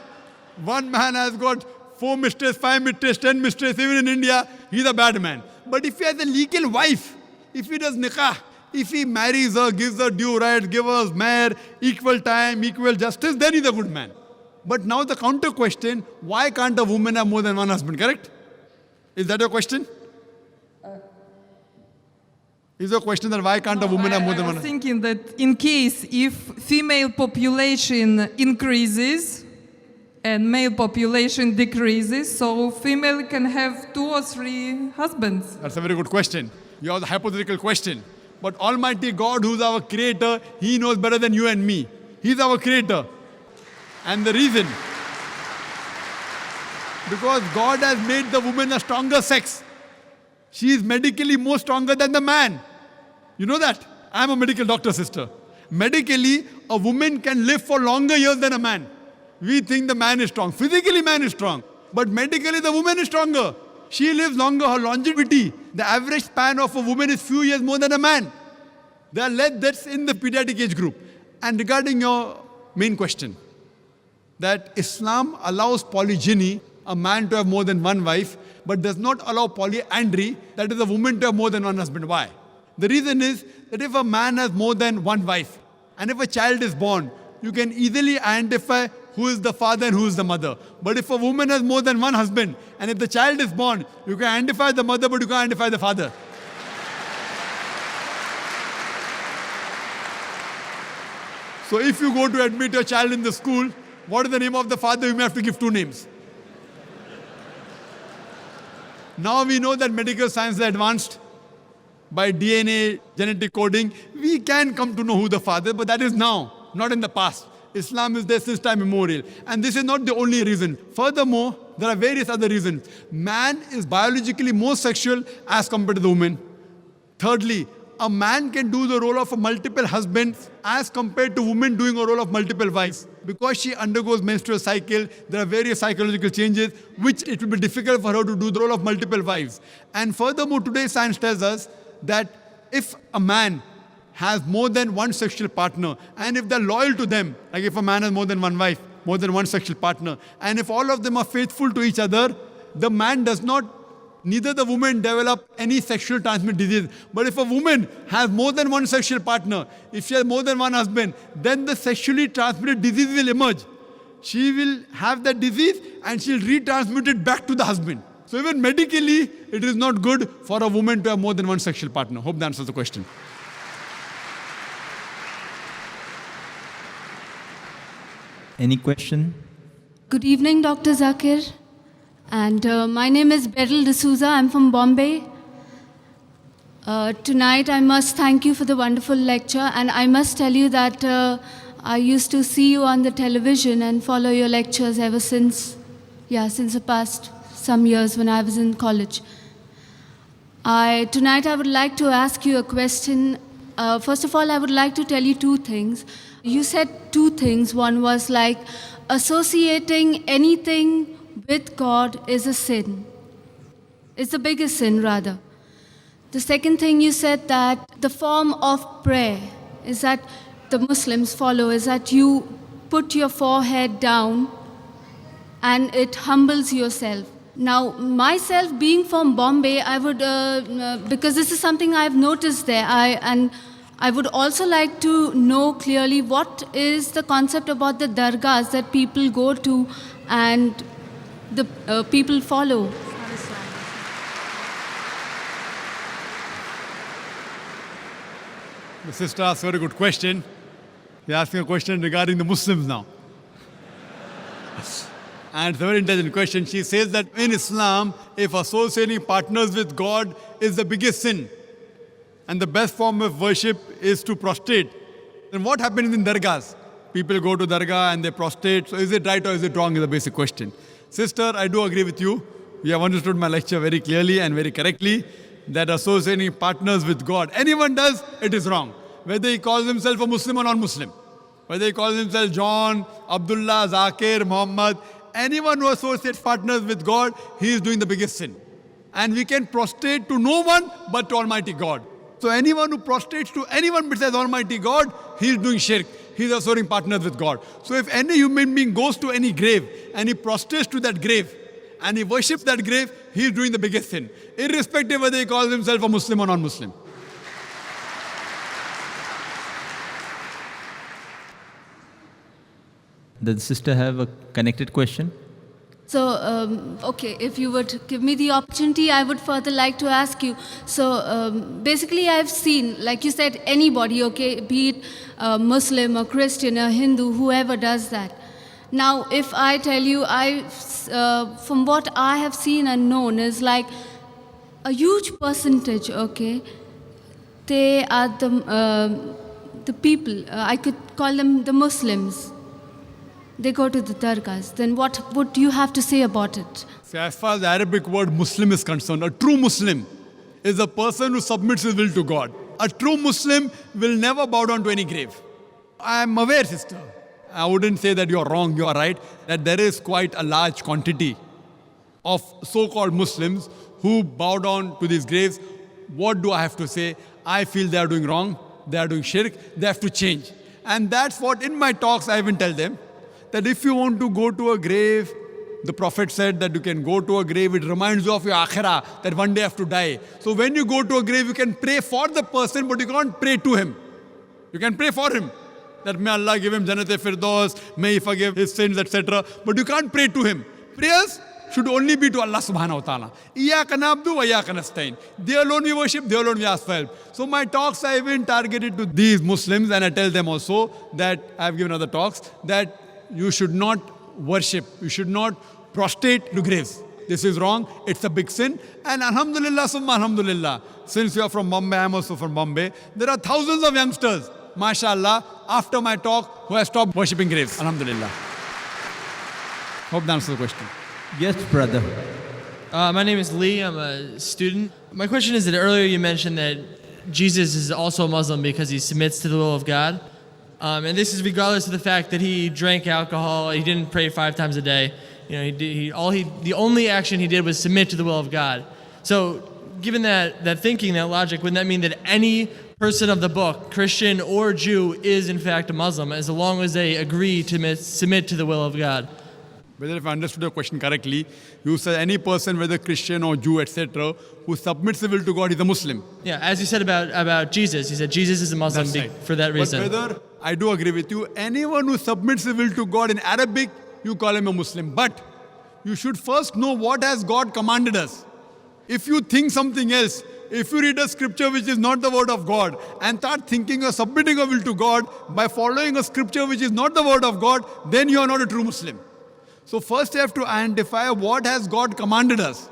one man has got 4 mistresses, 5 mistresses, 10 mistresses. Even in India, he's a bad man. But if he has a legal wife, if he does nikah, if he marries her, gives her due rights, gives her mahr, equal time, equal justice, then he's a good man. But now the counter question, why can't a woman have more than one husband, correct? Is that your question? Is your question that why can't a woman have more than one husband? I was thinking that in case if female population increases and male population decreases, so female can have 2 or 3 husbands. That's a very good question. You have the hypothetical question. But Almighty God, who's our creator, He knows better than you and me. He's our creator. And the reason, because God has made the woman a stronger sex. She is medically more stronger than the man. You know that? I'm a medical doctor, sister. Medically, a woman can live for longer years than a man. We think the man is strong. Physically, man is strong. But medically, the woman is stronger. She lives longer, her longevity. The average span of a woman is few years more than a man. That's in the pediatric age group. And regarding your main question, that Islam allows polygyny, a man to have more than one wife, but does not allow polyandry, that is a woman to have more than one husband. Why? The reason is that if a man has more than one wife, and if a child is born, you can easily identify who is the father and who is the mother. But if a woman has more than one husband, and if the child is born, you can identify the mother, but you can't identify the father. So if you go to admit your child in the school, what is the name of the father? You may have to give two names. Now we know that medical science is advanced. By DNA, genetic coding, we can come to know who the father, but that is now, not in the past. Islam is there since time immemorial. And this is not the only reason. Furthermore, there are various other reasons. Man is biologically more sexual as compared to the woman. Thirdly, a man can do the role of a multiple husband as compared to women doing a role of multiple wives. Because she undergoes menstrual cycle, there are various psychological changes which it will be difficult for her to do the role of multiple wives. And furthermore, today's science tells us that if a man has more than one sexual partner, and if they're loyal to them, like if a man has more than one wife, more than one sexual partner, and if all of them are faithful to each other, the man does not, neither the woman develop any sexual transmitted disease. But if a woman has more than one sexual partner, if she has more than one husband, then the sexually transmitted disease will emerge. She will have that disease and she'll retransmit it back to the husband. So even medically, it is not good for a woman to have more than one sexual partner. Hope that answers the question. Any question? Good evening, Dr. Zakir. And my name is Beryl D'Souza. I'm from Bombay. Tonight, I must thank you for the wonderful lecture. And I must tell you that I used to see you on the television and follow your lectures ever since the past some years when I was in college. Tonight I would like to ask you a question. First of all, I would like to tell you two things. You said two things. One was like associating anything with God is a sin. It's the biggest sin, rather. The second thing you said, that the form of prayer is that the Muslims follow, is that you put your forehead down and it humbles yourself. Now, myself being from Bombay, I would, because this is something I've noticed there, and I would also like to know clearly what is the concept about the dargahs that people go to and the people follow. The sister asked a very good question. You're asking a question regarding the Muslims now. And it's a very intelligent question. She says that in Islam, if associating partners with God is the biggest sin, and the best form of worship is to prostrate, then what happens in dargahs? People go to dargah and they prostrate. So is it right or is it wrong is the basic question. Sister, I do agree with you. You have understood my lecture very clearly and very correctly, that associating partners with God, anyone does, it is wrong. Whether he calls himself a Muslim or non-Muslim, whether he calls himself John, Abdullah, Zakir, Muhammad, anyone who associates partners with God, he is doing the biggest sin. And we can prostrate to no one but to Almighty God. So anyone who prostrates to anyone besides Almighty God, he is doing shirk. He is associating partners with God. So if any human being goes to any grave and he prostrates to that grave and he worships that grave, he is doing the biggest sin, irrespective whether he calls himself a Muslim or non-Muslim. Does the sister have a connected question? So, okay, if you would give me the opportunity, I would further like to ask you. So, basically, I've seen, like you said, anybody, okay, be it Muslim or Christian or Hindu, whoever does that. Now, if I tell you, from what I have seen and known, is like a huge percentage, okay, they are the people, I could call them the Muslims. They go to the dargahs. Then what would you have to say about it? So as far as the Arabic word Muslim is concerned, a true Muslim is a person who submits his will to God. A true Muslim will never bow down to any grave. I am aware, sister, I wouldn't say that you're wrong, you're right, that there is quite a large quantity of so-called Muslims who bow down to these graves, what do I have to say? I feel they are doing wrong, they are doing shirk, they have to change. And that's what in my talks I even tell them, that if you want to go to a grave, the Prophet said that you can go to a grave, it reminds you of your akhirah, that one day you have to die. So when you go to a grave, you can pray for the person, but you can't pray to him. You can pray for him, that may Allah give him Jannat-e-Firdaus, may He forgive his sins, etc. But you can't pray to him. Prayers should only be to Allah subhanahu wa ta'ala. Iyaka na'budu wa iyaka nasta'in. They alone we worship, they alone we ask for help. So my talks are even targeted to these Muslims, and I tell them also that I have given other talks, that you should not worship, you should not prostrate to graves. This is wrong, it's a big sin. And alhamdulillah, summa alhamdulillah, since you are from Bombay, I am also from Bombay, there are thousands of youngsters, mashallah, after my talk, who have stopped worshipping graves. Alhamdulillah. Hope that answers the question. Yes, brother. My name is Lee. I'm a student. My question is that earlier you mentioned that Jesus is also a Muslim because he submits to the will of God. And this is regardless of the fact that he drank alcohol, he didn't pray 5 times a day. You know, the only action he did was submit to the will of God. So, given that thinking, that logic, wouldn't that mean that any person of the book, Christian or Jew, is in fact a Muslim, as long as they agree to submit to the will of God? Whether if I understood your question correctly, you said any person, whether Christian or Jew, etc., who submits the will to God is a Muslim. Yeah, as you said about Jesus, you said Jesus is a Muslim for that reason. But brother, I do agree with you. Anyone who submits the will to God in Arabic, you call him a Muslim. But you should first know what has God commanded us. If you think something else, if you read a scripture which is not the word of God and start thinking or submitting a will to God by following a scripture which is not the word of God, then you are not a true Muslim. So first you have to identify what has God commanded us.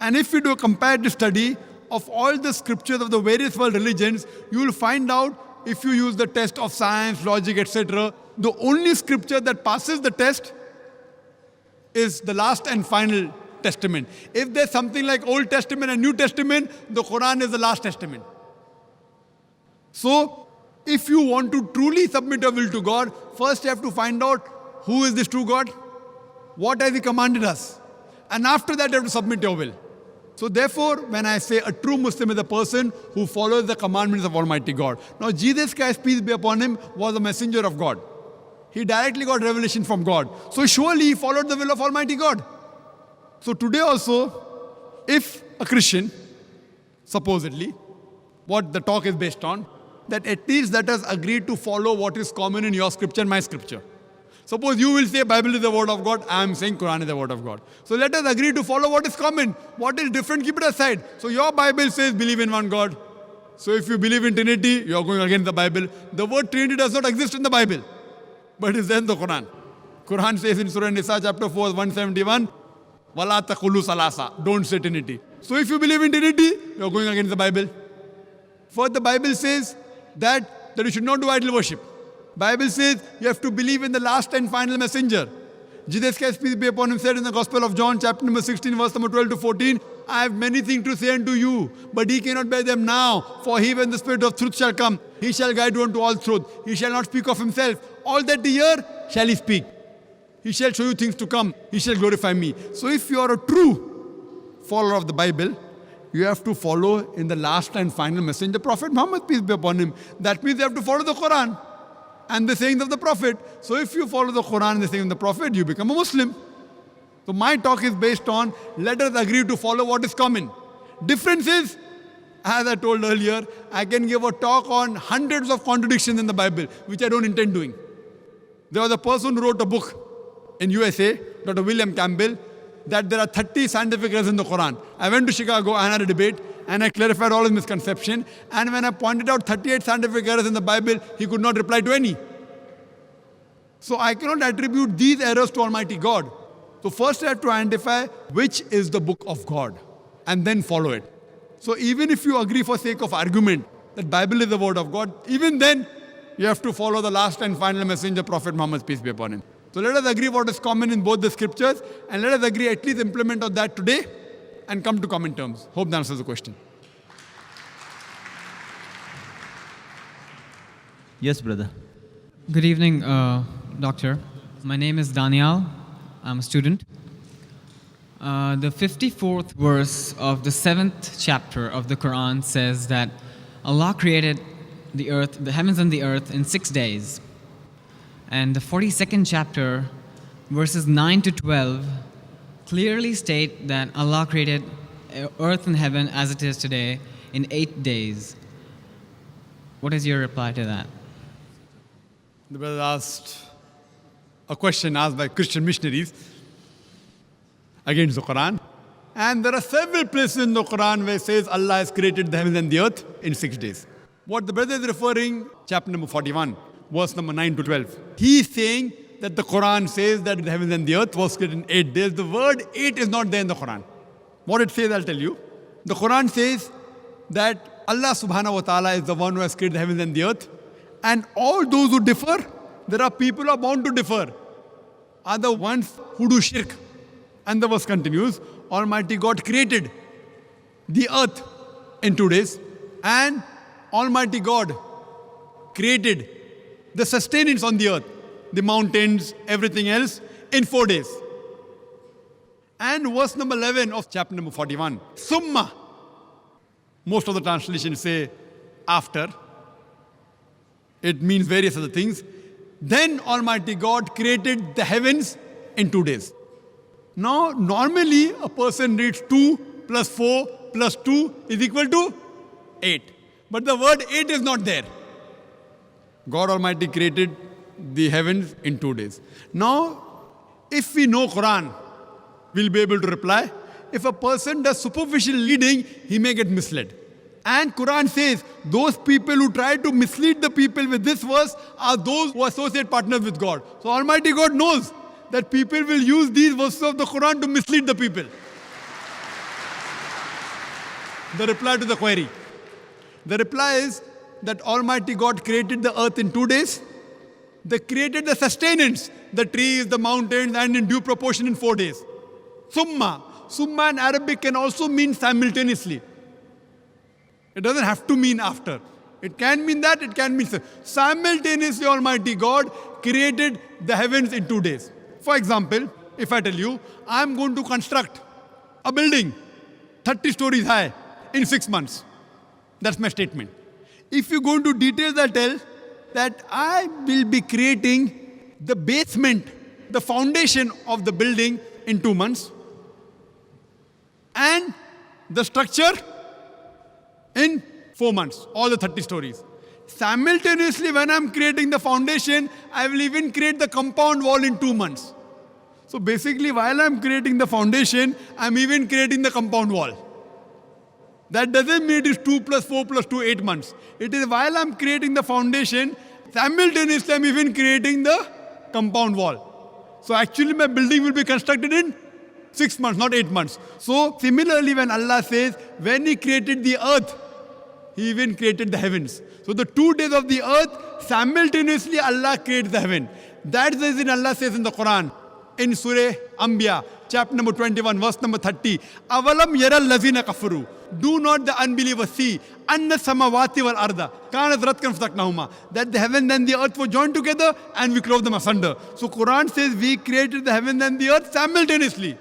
And if you do a comparative study of all the scriptures of the various world religions, you will find out, if you use the test of science, logic, etc., the only scripture that passes the test is the last and final testament. If there's something like Old Testament and New Testament, the Qur'an is the last testament. So, if you want to truly submit your will to God, first you have to find out who is this true God, what has He commanded us, and after that you have to submit your will. So therefore, when I say a true Muslim is a person who follows the commandments of Almighty God. Now Jesus Christ, peace be upon Him, was a messenger of God. He directly got revelation from God. So surely he followed the will of Almighty God. So today also, if a Christian, supposedly, what the talk is based on, that at least let us agree to follow what is common in your scripture and my scripture. Suppose you will say Bible is the word of God, I am saying Quran is the word of God. So let us agree to follow what is common. What is different, keep it aside. So your Bible says believe in one God. So if you believe in Trinity, you are going against the Bible. The word Trinity does not exist in the Bible, but it is there in the Quran. Quran says in Surah Nisa chapter 4, 171, Wala taqulu salasa, don't say Trinity. So if you believe in Trinity, you are going against the Bible. For the Bible says that you should not do idol worship. Bible says you have to believe in the last and final messenger. Jesus Christ, peace be upon Him, said in the Gospel of John, chapter number 16, verse number 12 to 14, I have many things to say unto you, but ye cannot bear them now. For He, when the Spirit of truth shall come, He shall guide you unto all truth. He shall not speak of Himself. All that ye hear shall He speak. He shall show you things to come. He shall glorify me. So if you are a true follower of the Bible, you have to follow in the last and final messenger, Prophet Muhammad, peace be upon him. That means you have to follow the Quran and the sayings of the Prophet. So if you follow the Quran and the sayings of the Prophet, you become a Muslim. So my talk is based on, let us agree to follow what is common. Difference is, as I told earlier, I can give a talk on hundreds of contradictions in the Bible, which I don't intend doing. There was a person who wrote a book in USA, Dr. William Campbell, that there are 30 scientific errors in the Quran. I went to Chicago and had a debate, and I clarified all his misconception. And when I pointed out 38 scientific errors in the Bible, he could not reply to any. So I cannot attribute these errors to Almighty God. So first I have to identify which is the book of God, and then follow it. So even if you agree for sake of argument that Bible is the word of God, even then you have to follow the last and final messenger, Prophet Muhammad, peace be upon him. So let us agree what is common in both the scriptures, and let us agree at least implement of that today and come to common terms. Hope that answers the question. Yes, brother. Good evening, Doctor. My name is Daniel. I'm a student. The 54th verse of the 7th chapter of the Qur'an says that Allah created the earth, the heavens and the earth in 6 days. And the 42nd chapter, verses 9 to 12, clearly state that Allah created earth and heaven as it is today in 8 days. What is your reply to that? The brother asked a question asked by Christian missionaries against the Quran. And there are several places in the Quran where it says Allah has created the heavens and the earth in 6 days. What the brother is referring, chapter number 41, verse number 9 to 12. He is saying that the Quran says that the heavens and the earth was created in 8 days. The word 8 is not there in the Quran. What it says, I'll tell you. The Quran says that Allah subhanahu wa ta'ala is the one who has created the heavens and the earth. And all those who differ, there are people who are bound to differ, are the ones who do shirk. And the verse continues, Almighty God created the earth in 2 days, and Almighty God created the sustenance on the earth, the mountains, everything else, in 4 days. And verse number 11 of chapter number 41, Summa. Most of the translations say after. It means various other things. Then Almighty God created the heavens in 2 days. Now, normally a person reads 2 plus 4 plus 2 is equal to 8. But the word 8 is not there. God Almighty created the heavens in 2 days. Now, if we know Quran, we'll be able to reply. If a person does superficial reading, he may get misled. And Quran says, those people who try to mislead the people with this verse are those who associate partners with God. So Almighty God knows that people will use these verses of the Quran to mislead the people. The reply to the query. The reply is that Almighty God created the earth in 2 days. They created the sustenance, the trees, the mountains, and in due proportion in 4 days. Summa. Summa in Arabic can also mean simultaneously. It doesn't have to mean after. It can mean that, it can mean simultaneously Almighty God created the heavens in 2 days. For example, if I tell you, I'm going to construct a building 30 stories high in 6 months. That's my statement. If you go into details, I tell that I will be creating the basement, the foundation of the building in 2 months, and the structure in 4 months, all the 30 stories. Simultaneously, when I'm creating the foundation, I will even create the compound wall in 2 months. So basically, while I'm creating the foundation, I'm even creating the compound wall. That doesn't mean it is 2 plus 4 plus 2, 8 months. It is while I'm creating the foundation, simultaneously I'm even creating the compound wall. So actually my building will be constructed in 6 months, not 8 months. So similarly, when Allah says, when He created the earth, He even created the heavens. So the 2 days of the earth, simultaneously Allah creates the heaven. That is the reason Allah says in the Quran, in Surah Anbiya, chapter number 21, verse number 30, Avalam yaral lazina kafaru. Do not the unbelievers see anna samawati wal arda kanat ratkan fataknahuma, that the heaven and the earth were joined together and we clove them asunder. So Quran says we created the heaven and the earth simultaneously.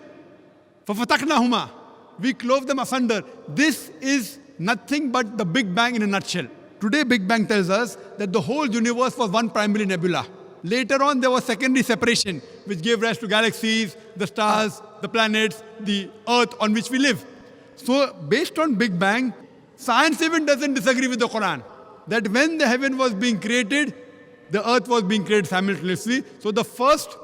Fafataknahuma, we clove them asunder. This is nothing but the Big Bang in a nutshell. Today Big Bang tells us that the whole universe was one primary nebula. Later on there was secondary separation which gave rise to galaxies, the stars, the planets, the earth on which we live. So based on Big Bang, science even doesn't disagree with the Quran. That when the heaven was being created, the earth was being created simultaneously. So the first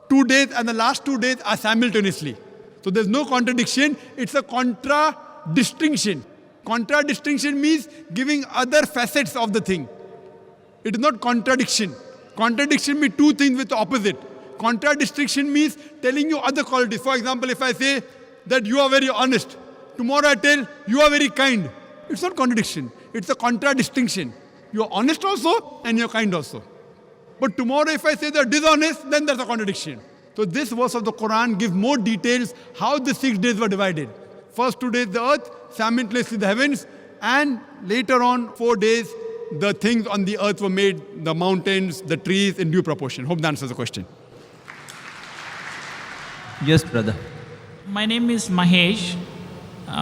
2 days and the last 2 days are simultaneously. So there's no contradiction, it's a contradistinction. Contradistinction means giving other facets of the thing. It is not contradiction. Contradiction means two things with the opposite. Contradistinction means telling you other qualities. For example, if I say that you are very honest, tomorrow I tell you are very kind. It's not contradiction. It's a contradistinction. You are honest also and you're kind also. But tomorrow if I say they're dishonest, then there's a contradiction. So this verse of the Quran gives more details how the 6 days were divided. First 2 days the earth, simultaneously the heavens, and later on 4 days the things on the earth were made, the mountains, the trees in due proportion. Hope that answers the question. Yes, brother. My name is Mahesh.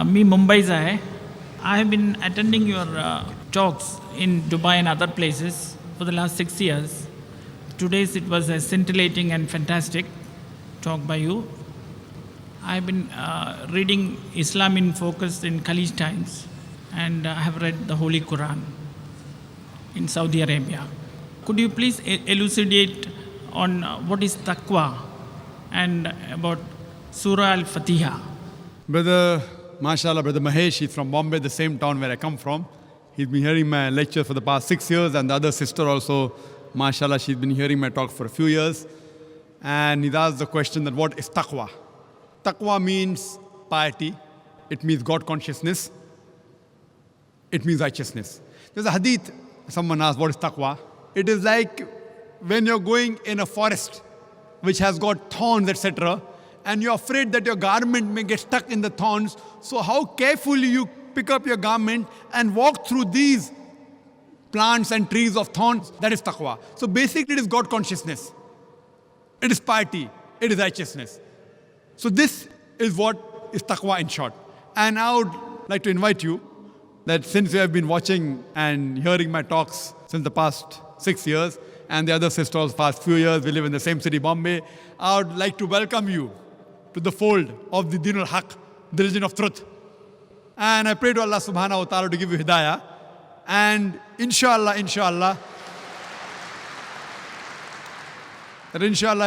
Me Mumbai से है. I have been attending your talks in Dubai and other places for the last 6 years. Today's it was a scintillating and fantastic talk by you. I have been reading Islam in Focus in Khalij Times, and I have read the Holy Qur'an in Saudi Arabia. Could you please elucidate on what is taqwa and about Surah Al-Fatiha? Brother, mashallah, Brother Mahesh, he's from Bombay, the same town where I come from. He's been hearing my lecture for the past 6 years, and the other sister also, mashallah, she's been hearing my talk for a few years. And he's asked the question that what is taqwa? Taqwa means piety. It means God consciousness. It means righteousness. There's a hadith, someone asked, what is taqwa? It is like when you're going in a forest which has got thorns, etc., and you're afraid that your garment may get stuck in the thorns. So how carefully you pick up your garment and walk through these plants and trees of thorns, that is taqwa. So basically it is God consciousness. It is piety. It is righteousness. So this is what is taqwa in short. And I would like to invite you that since you have been watching and hearing my talks since the past 6 years, and the other sisters past few years, we live in the same city, Bombay, I would like to welcome you to the fold of the Din al-Haq, the religion of truth. And I pray to Allah subhanahu wa ta'ala to give you hidayah. And inshallah, I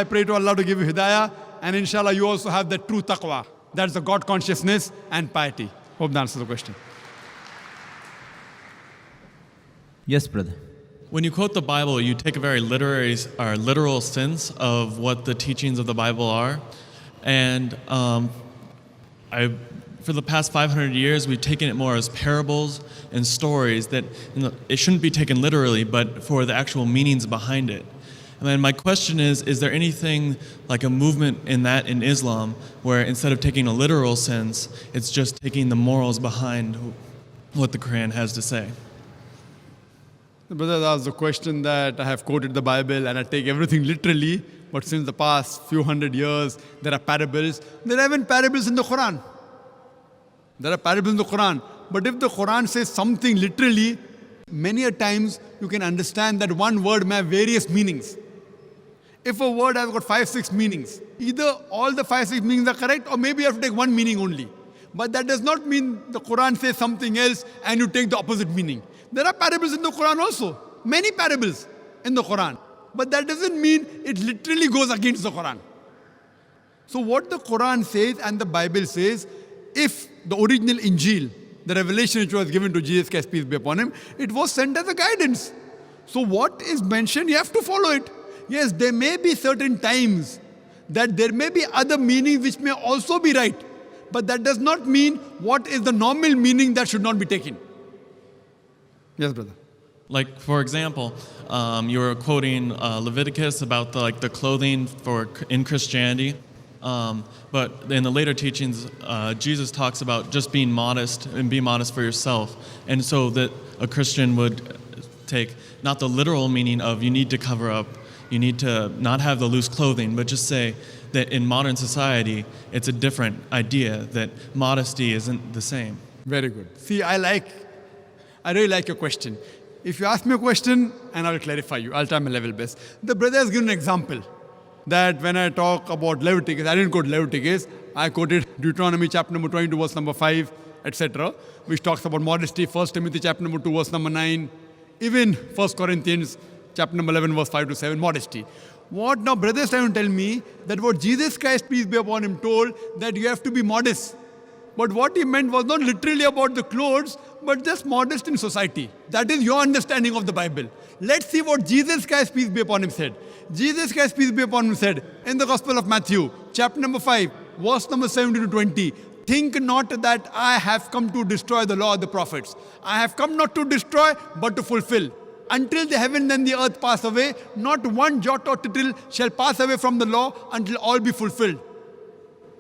pray to Allah to give you hidayah. And inshallah, you also have the true taqwa. That's the God consciousness and piety. Hope that answers the question. Yes, brother. When you quote the Bible, you take a very literal sense of what the teachings of the Bible are. And for the past 500 years, we've taken it more as parables and stories that it shouldn't be taken literally, but for the actual meanings behind it. And then my question is there anything like a movement in that in Islam where instead of taking a literal sense, it's just taking the morals behind what the Qur'an has to say? The brother asked the question that I have quoted the Bible and I take everything literally, but since the past few hundred years, there are parables. There are even parables in the Qur'an. There are parables in the Qur'an. But if the Qur'an says something literally, many a times you can understand that one word may have various meanings. If a word has got 5-6 meanings, either all the 5-6 meanings are correct, or maybe you have to take one meaning only. But that does not mean the Qur'an says something else and you take the opposite meaning. There are parables in the Qur'an also. Many parables in the Qur'an. But that doesn't mean it literally goes against the Qur'an. So what the Qur'an says and the Bible says, if the original Injil, the revelation which was given to Jesus Christ, peace be upon him, it was sent as a guidance. So what is mentioned, you have to follow it. Yes, there may be certain times that there may be other meanings which may also be right. But that does not mean what is the normal meaning that should not be taken. Yes, brother. Like, for example, you were quoting Leviticus about the clothing in Christianity. But in the later teachings, Jesus talks about just being modest and be modest for yourself. And so that a Christian would take not the literal meaning of you need to cover up, you need to not have the loose clothing, but just say that in modern society, it's a different idea, that modesty isn't the same. Very good. See, I really like your question. If you ask me a question, and I will clarify you, I'll try my level best. The brother has given an example that when I talk about Leviticus, I didn't quote Leviticus, I quoted Deuteronomy chapter number 22, verse number 5, etc., which talks about modesty, 1 Timothy chapter number 2, verse number 9, even 1 Corinthians chapter number 11, verse 5 to 7, modesty. What now brother is trying to tell me that what Jesus Christ, peace be upon him, told that you have to be modest. But what he meant was not literally about the clothes, but just modest in society. That is your understanding of the Bible. Let's see what Jesus Christ, peace be upon him, said. Jesus Christ, peace be upon him, said in the Gospel of Matthew, chapter number 5, verse number 17 to 20, think not that I have come to destroy the law of the prophets. I have come not to destroy, but to fulfill. Until the heaven and the earth pass away, not one jot or tittle shall pass away from the law until all be fulfilled.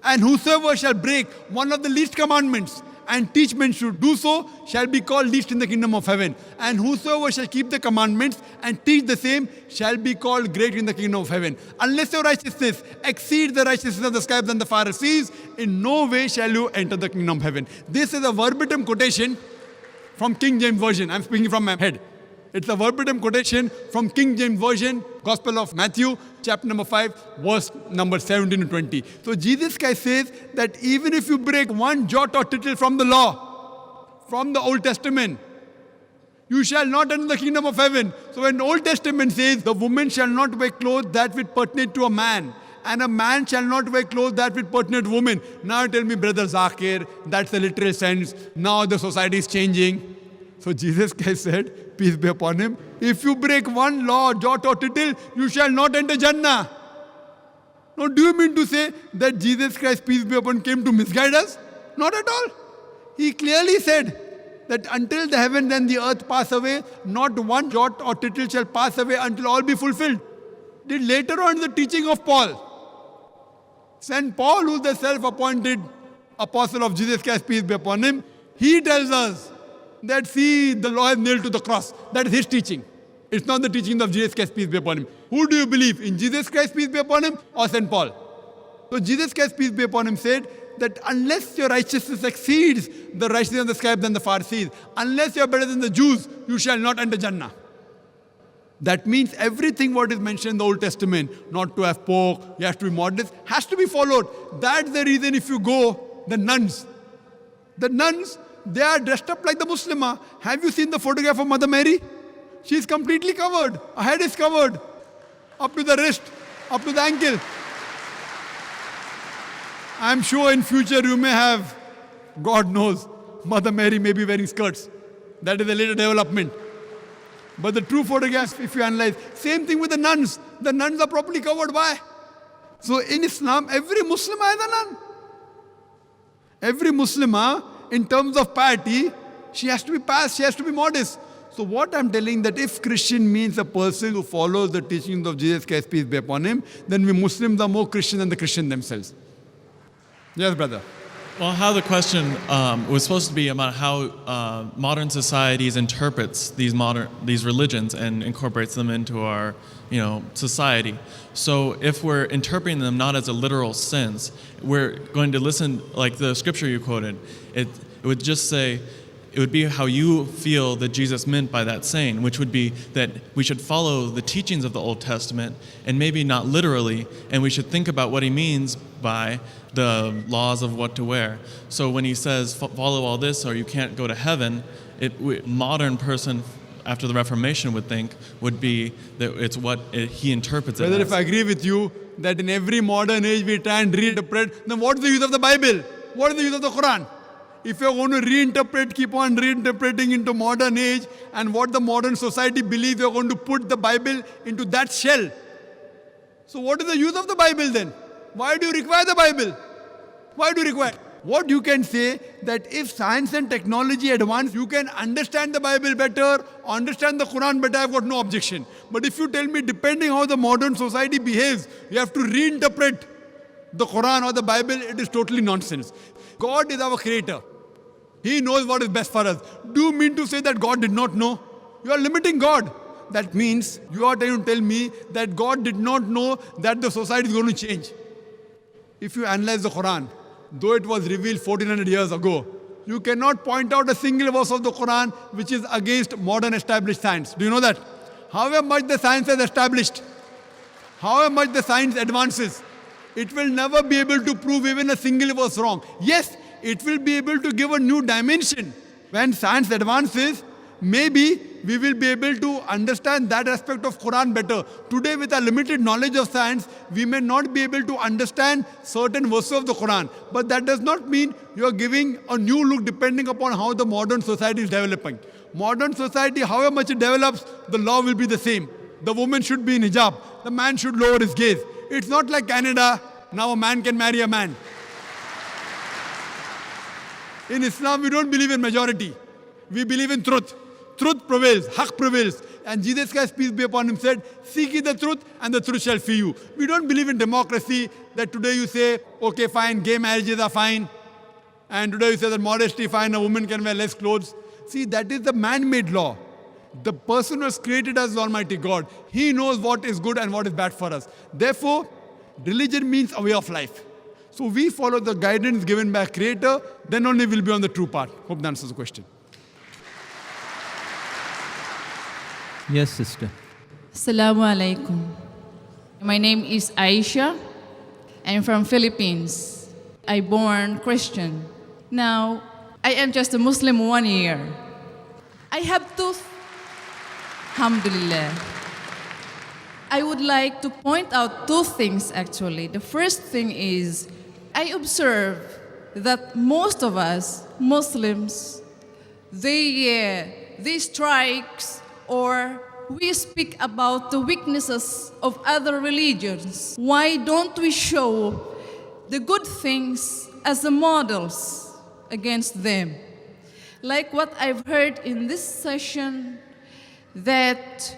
And whosoever shall break one of the least commandments and teach men to do so shall be called least in the kingdom of heaven. And whosoever shall keep the commandments and teach the same shall be called great in the kingdom of heaven. Unless your righteousness exceeds the righteousness of the scribes and the Pharisees, in no way shall you enter the kingdom of heaven. This is a verbatim quotation from King James Version. I'm speaking from my head. It's a verbatim quotation from King James Version, Gospel of Matthew, chapter number 5, verse number 17 to 20. So Jesus Christ says that even if you break one jot or tittle from the law, from the Old Testament, you shall not enter the kingdom of heaven. So when the Old Testament says the woman shall not wear clothes that which pertain to a man, and a man shall not wear clothes that which pertain to woman. Now tell me, Brother Zakir, that's the literal sense. Now the society is changing. So Jesus Christ said, peace be upon him, if you break one law, jot or tittle, you shall not enter Jannah. Now do you mean to say that Jesus Christ, peace be upon him, came to misguide us? Not at all. He clearly said that until the heaven and the earth pass away, not one jot or tittle shall pass away until all be fulfilled. Then later on the teaching of Paul, St. Paul, who is the self-appointed apostle of Jesus Christ, peace be upon him, he tells us that see, the law is nailed to the cross. That is his teaching. It's not the teaching of Jesus Christ, peace be upon him. Who do you believe? In Jesus Christ, peace be upon him, or St. Paul? So Jesus Christ, peace be upon him, said that unless your righteousness exceeds the righteousness of the scribes and the Pharisees, unless you are better than the Jews, you shall not enter Jannah. That means everything what is mentioned in the Old Testament, not to have pork, you have to be modest, has to be followed. That's the reason if you go, the nuns, they are dressed up like the Muslimah. Have you seen the photograph of Mother Mary? She is completely covered. Her head is covered. Up to the wrist, up to the ankle. I am sure in future you may have, God knows, Mother Mary may be wearing skirts. That is a later development. But the true photograph, if you analyze, same thing with the nuns. The nuns are properly covered. Why? So in Islam, every Muslimah is a nun. Every Muslimah, in terms of piety, she has to be pious, she has to be modest. So what I'm telling that if Christian means a person who follows the teachings of Jesus Christ, peace be upon him, then we Muslims are more Christian than the Christian themselves. Yes, brother. Well, how the question was supposed to be about how modern societies interprets these religions and incorporates them into our, society. So if we're interpreting them not as a literal sense, we're going to listen, like the scripture you quoted. It would just say, it would be how you feel that Jesus meant by that saying, which would be that we should follow the teachings of the Old Testament and maybe not literally, and we should think about what he means by the laws of what to wear. So when he says follow all this or you can't go to heaven, modern person after the Reformation would think would be that it's what he interprets it as. Brother, if I agree with you that in every modern age we try and reinterpret, then what is the use of the Bible? What is the use of the Qur'an? If you're going to reinterpret, keep on reinterpreting into modern age and what the modern society believes, you're going to put the Bible into that shell. So what is the use of the Bible then? Why do you require the Bible? Why do you require? What you can say that if science and technology advance, you can understand the Bible better, understand the Quran better, I've got no objection. But if you tell me depending how the modern society behaves, you have to reinterpret the Quran or the Bible, it is totally nonsense. God is our creator. He knows what is best for us. Do you mean to say that God did not know? You are limiting God. That means you are trying to tell me that God did not know that the society is going to change. If you analyze the Quran, though it was revealed 1400 years ago, you cannot point out a single verse of the Quran which is against modern established science. Do you know that? However much the science has established, however much the science advances, it will never be able to prove even a single verse wrong. Yes, it will be able to give a new dimension. When science advances, maybe we will be able to understand that aspect of Quran better. Today, with our limited knowledge of science, we may not be able to understand certain verses of the Quran. But that does not mean you are giving a new look depending upon how the modern society is developing. Modern society, however much it develops, the law will be the same. The woman should be in hijab. The man should lower his gaze. It's not like Canada, now a man can marry a man. In Islam, we don't believe in majority. We believe in truth. Truth prevails, haqq prevails. And Jesus Christ, peace be upon him, said, seek ye the truth and the truth shall free you. We don't believe in democracy, that today you say, okay, fine, gay marriages are fine. And today you say that modesty fine, a woman can wear less clothes. See, that is the man-made law. The person who has created us is Almighty God. He knows what is good and what is bad for us. Therefore, religion means a way of life. So we follow the guidance given by a Creator, then only we'll be on the true path. Hope that answers the question. Yes, sister. Assalamu alaikum. My name is Aisha. I'm from Philippines. I born Christian. Now, I am just a Muslim 1 year. I have two, alhamdulillah. I would like to point out two things actually. The first thing is, I observe that most of us, Muslims, they strikes or we speak about the weaknesses of other religions. Why don't we show the good things as the models against them? Like what I've heard in this session, that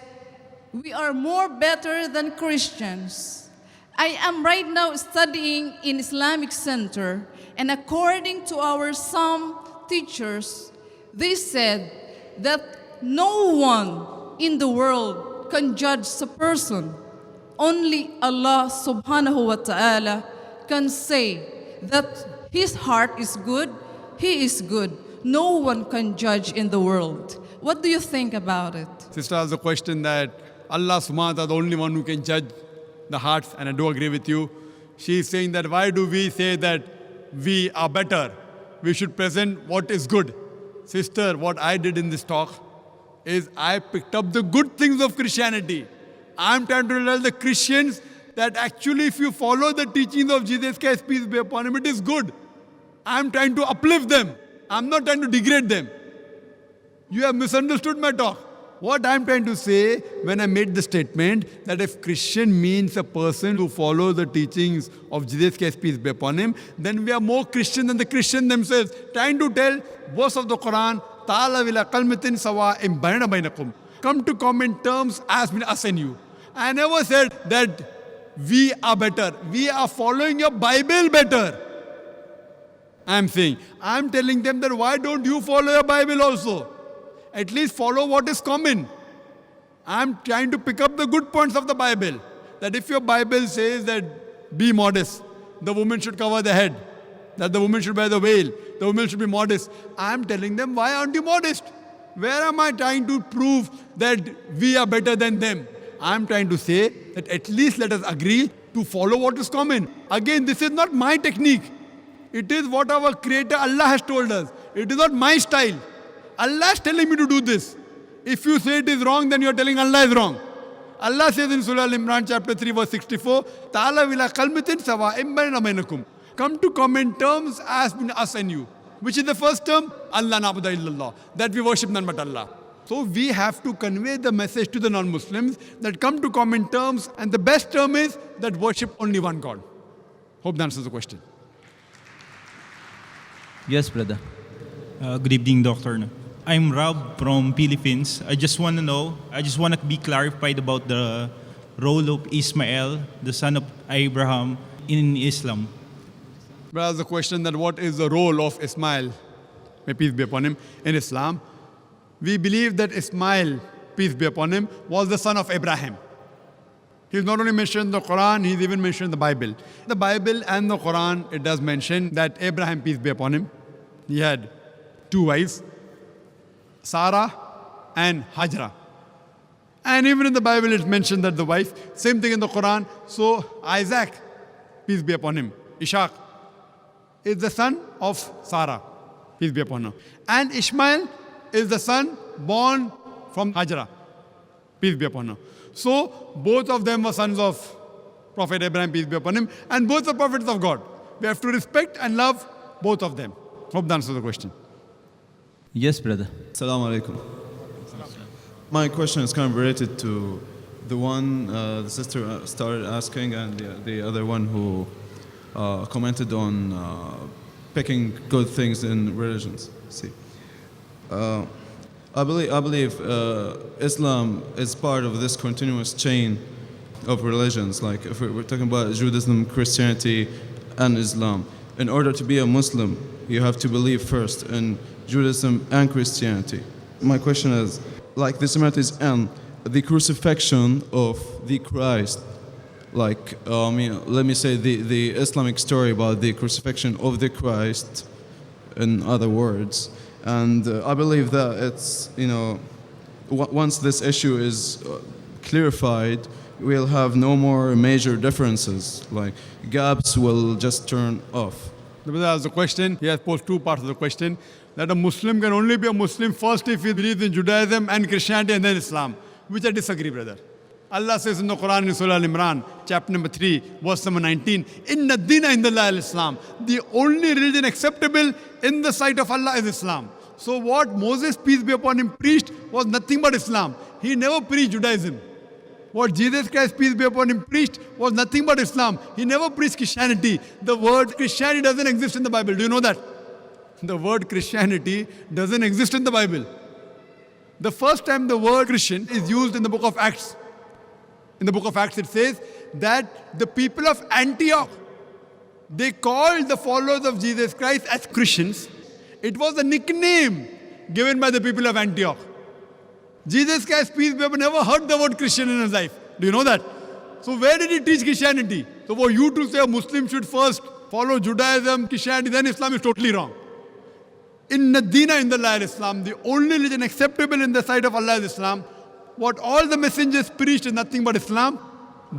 we are more better than Christians. I am right now studying in Islamic Center, and according to our some teachers, they said that no one in the world can judge a person. Only Allah subhanahu wa ta'ala can say that his heart is good, he is good. No one can judge in the world. What do you think about it? Sister has a question that Allah subhanahu wa ta'ala is the only one who can judge the hearts, and I do agree with you. She is saying that why do we say that we are better? We should present what is good. Sister, what I did in this talk is I picked up the good things of Christianity. I'm trying to tell the Christians that actually if you follow the teachings of Jesus Christ, peace be upon him, it is good. I'm trying to uplift them. I'm not trying to degrade them. You have misunderstood my talk. What I'm trying to say when I made the statement that if Christian means a person who follows the teachings of Jesus Christ, peace be upon him, then we are more Christian than the Christian themselves. Trying to tell verse of the Qur'an, Ta'ala vila kalmitin sawa imbayna bainakum. Come to common terms as between us and you. I never said that we are better. We are following your Bible better. I'm saying, I'm telling them that why don't you follow your Bible also? At least follow what is common. I'm trying to pick up the good points of the Bible. That if your Bible says that be modest, the woman should cover the head, that the woman should wear the veil, the woman should be modest. I'm telling them, why aren't you modest? Where am I trying to prove that we are better than them? I'm trying to say that at least let us agree to follow what is common. Again, this is not my technique. It is what our Creator Allah has told us. It is not my style. Allah is telling me to do this. If you say it is wrong, then you are telling Allah is wrong. Allah says in Surah Al-Imran chapter 3 verse 64, Ta'ala vila kalmitin sawa imbayna bainakum. Come to common terms as between us and you. Which is the first term? Allah na'budu illallah. That we worship none but Allah. So we have to convey the message to the non-Muslims that come to common terms, and the best term is that worship only one God. Hope that answers the question. Yes, brother. Good evening, Doctor. I'm Rob from Philippines. I just want to be clarified about the role of Ismail, the son of Abraham, in Islam. Well, the question that what is the role of Ismail, may peace be upon him, in Islam. We believe that Ismail, peace be upon him, was the son of Abraham. He's not only mentioned in the Quran, he's even mentioned in the Bible. The Bible and the Quran, it does mention that Abraham, peace be upon him, he had two wives, Sarah and Hajra. And even in the Bible, it's mentioned that the wife, same thing in the Quran. So Isaac, peace be upon him, Ishaq, is the son of Sarah, peace be upon her. And Ishmael is the son born from Hajra, peace be upon her. So both of them were sons of Prophet Abraham, peace be upon him, and both are prophets of God. We have to respect and love both of them. Hope that answers the question. Yes, brother. Assalamu alaikum. My question is kind of related to the one the sister started asking, and the other one who commented on picking good things in religions. See, I believe Islam is part of this continuous chain of religions. Like if we're talking about Judaism, Christianity, and Islam. In order to be a Muslim, You have to believe first in Judaism and Christianity. My question is, like the similarities and the crucifixion of the Christ, like let me say the Islamic story about the crucifixion of the Christ, in other words, and I believe that it's, once this issue is clarified, we'll have no more major differences, like gaps will just turn off. The brother asked the question, he has posed two parts of the question, that a Muslim can only be a Muslim first if he believes in Judaism and Christianity and then Islam, which I disagree, brother. Allah says in the Qur'an in Surah Al-Imran, chapter number 3, verse number 19, Inna dina indallah al-Islam. The only religion acceptable in the sight of Allah is Islam. So what Moses, peace be upon him, preached was nothing but Islam. He never preached Judaism. What Jesus Christ, peace be upon him, preached was nothing but Islam. He never preached Christianity. The word Christianity doesn't exist in the Bible. Do you know that? The word Christianity doesn't exist in the Bible. The first time the word Christian is used in the book of Acts. In the book of Acts it says that the people of Antioch, they called the followers of Jesus Christ as Christians. It was a nickname given by the people of Antioch. Jesus Christ, peace be upon him, never heard the word Christian in his life. Do you know that? So where did he teach Christianity? So for you to say a Muslim should first follow Judaism, Christianity, then Islam is totally wrong. Inna dina indallah al-Islam. The only religion acceptable in the sight of Allah is Islam. What all the messengers preached is nothing but Islam.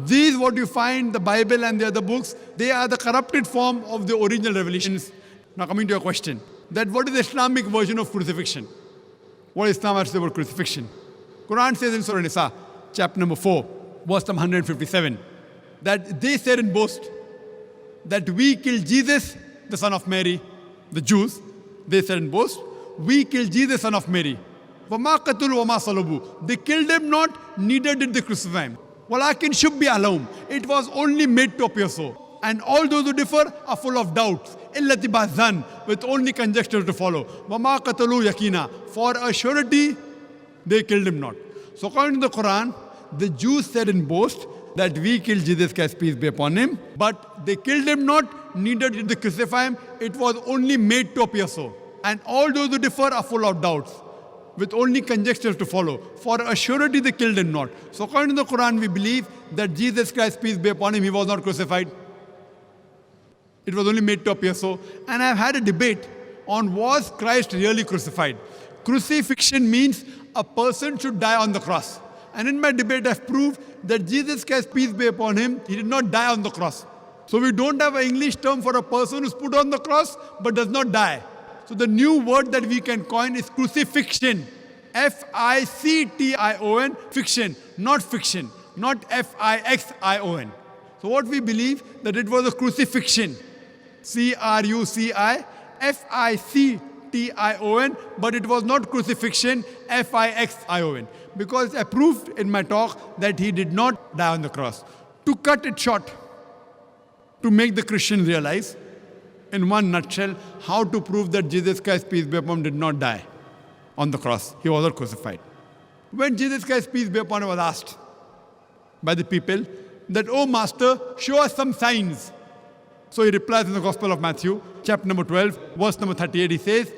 These, what you find, the Bible and the other books, they are the corrupted form of the original revelations. Now coming to your question, that what is the Islamic version of crucifixion? What Islam has to say about crucifixion? Qur'an says in Surah Nisa, chapter number 4, verse number 157, that they said in boast that we killed Jesus, the son of Mary, the Jews. They said in boast, we killed Jesus, son of Mary. وَمَا قَتُلُوا وَمَا صَلَبُوا. They killed him not, neither did they crucify him. وَلَكِنْ شُبِّهَ لَهُمْ. It was only made to appear so. And all those who differ are full of doubts. إِلَّا اتِّبَاعَ with only conjecture to follow. وَمَا قَتَلُوا يَقِينًا. For a surety, they killed him not. So according to the Quran, the Jews said in boast that we killed Jesus Christ, peace be upon him. But they killed him not, neither did they crucify him. It was only made to appear so. And all those who differ are full of doubts, with only conjectures to follow. For a surety they killed him not. So according to the Quran, we believe that Jesus Christ, peace be upon him, he was not crucified. It was only made to appear so. And I've had a debate on, was Christ really crucified? Crucifixion means a person should die on the cross. And in my debate, I've proved that Jesus Christ, peace be upon him, he did not die on the cross. So we don't have an English term for a person who's put on the cross but does not die. So the new word that we can coin is crucifixion. F-I-C-T-I-O-N, fiction, not fiction, not F-I-X-I-O-N. So what we believe, that it was a crucifixion. C-R-U-C-I-F-I-C-T-I-O-N, but it was not crucifixion, F-I-X-I-O-N. Because I proved in my talk that he did not die on the cross. To cut it short, to make the Christians realize, in one nutshell, how to prove that Jesus Christ, peace be upon him, did not die on the cross. He was not crucified. When Jesus Christ, peace be upon him, was asked by the people that, "Oh Master, show us some signs." So he replies in the Gospel of Matthew, chapter number 12, verse number 38, he says,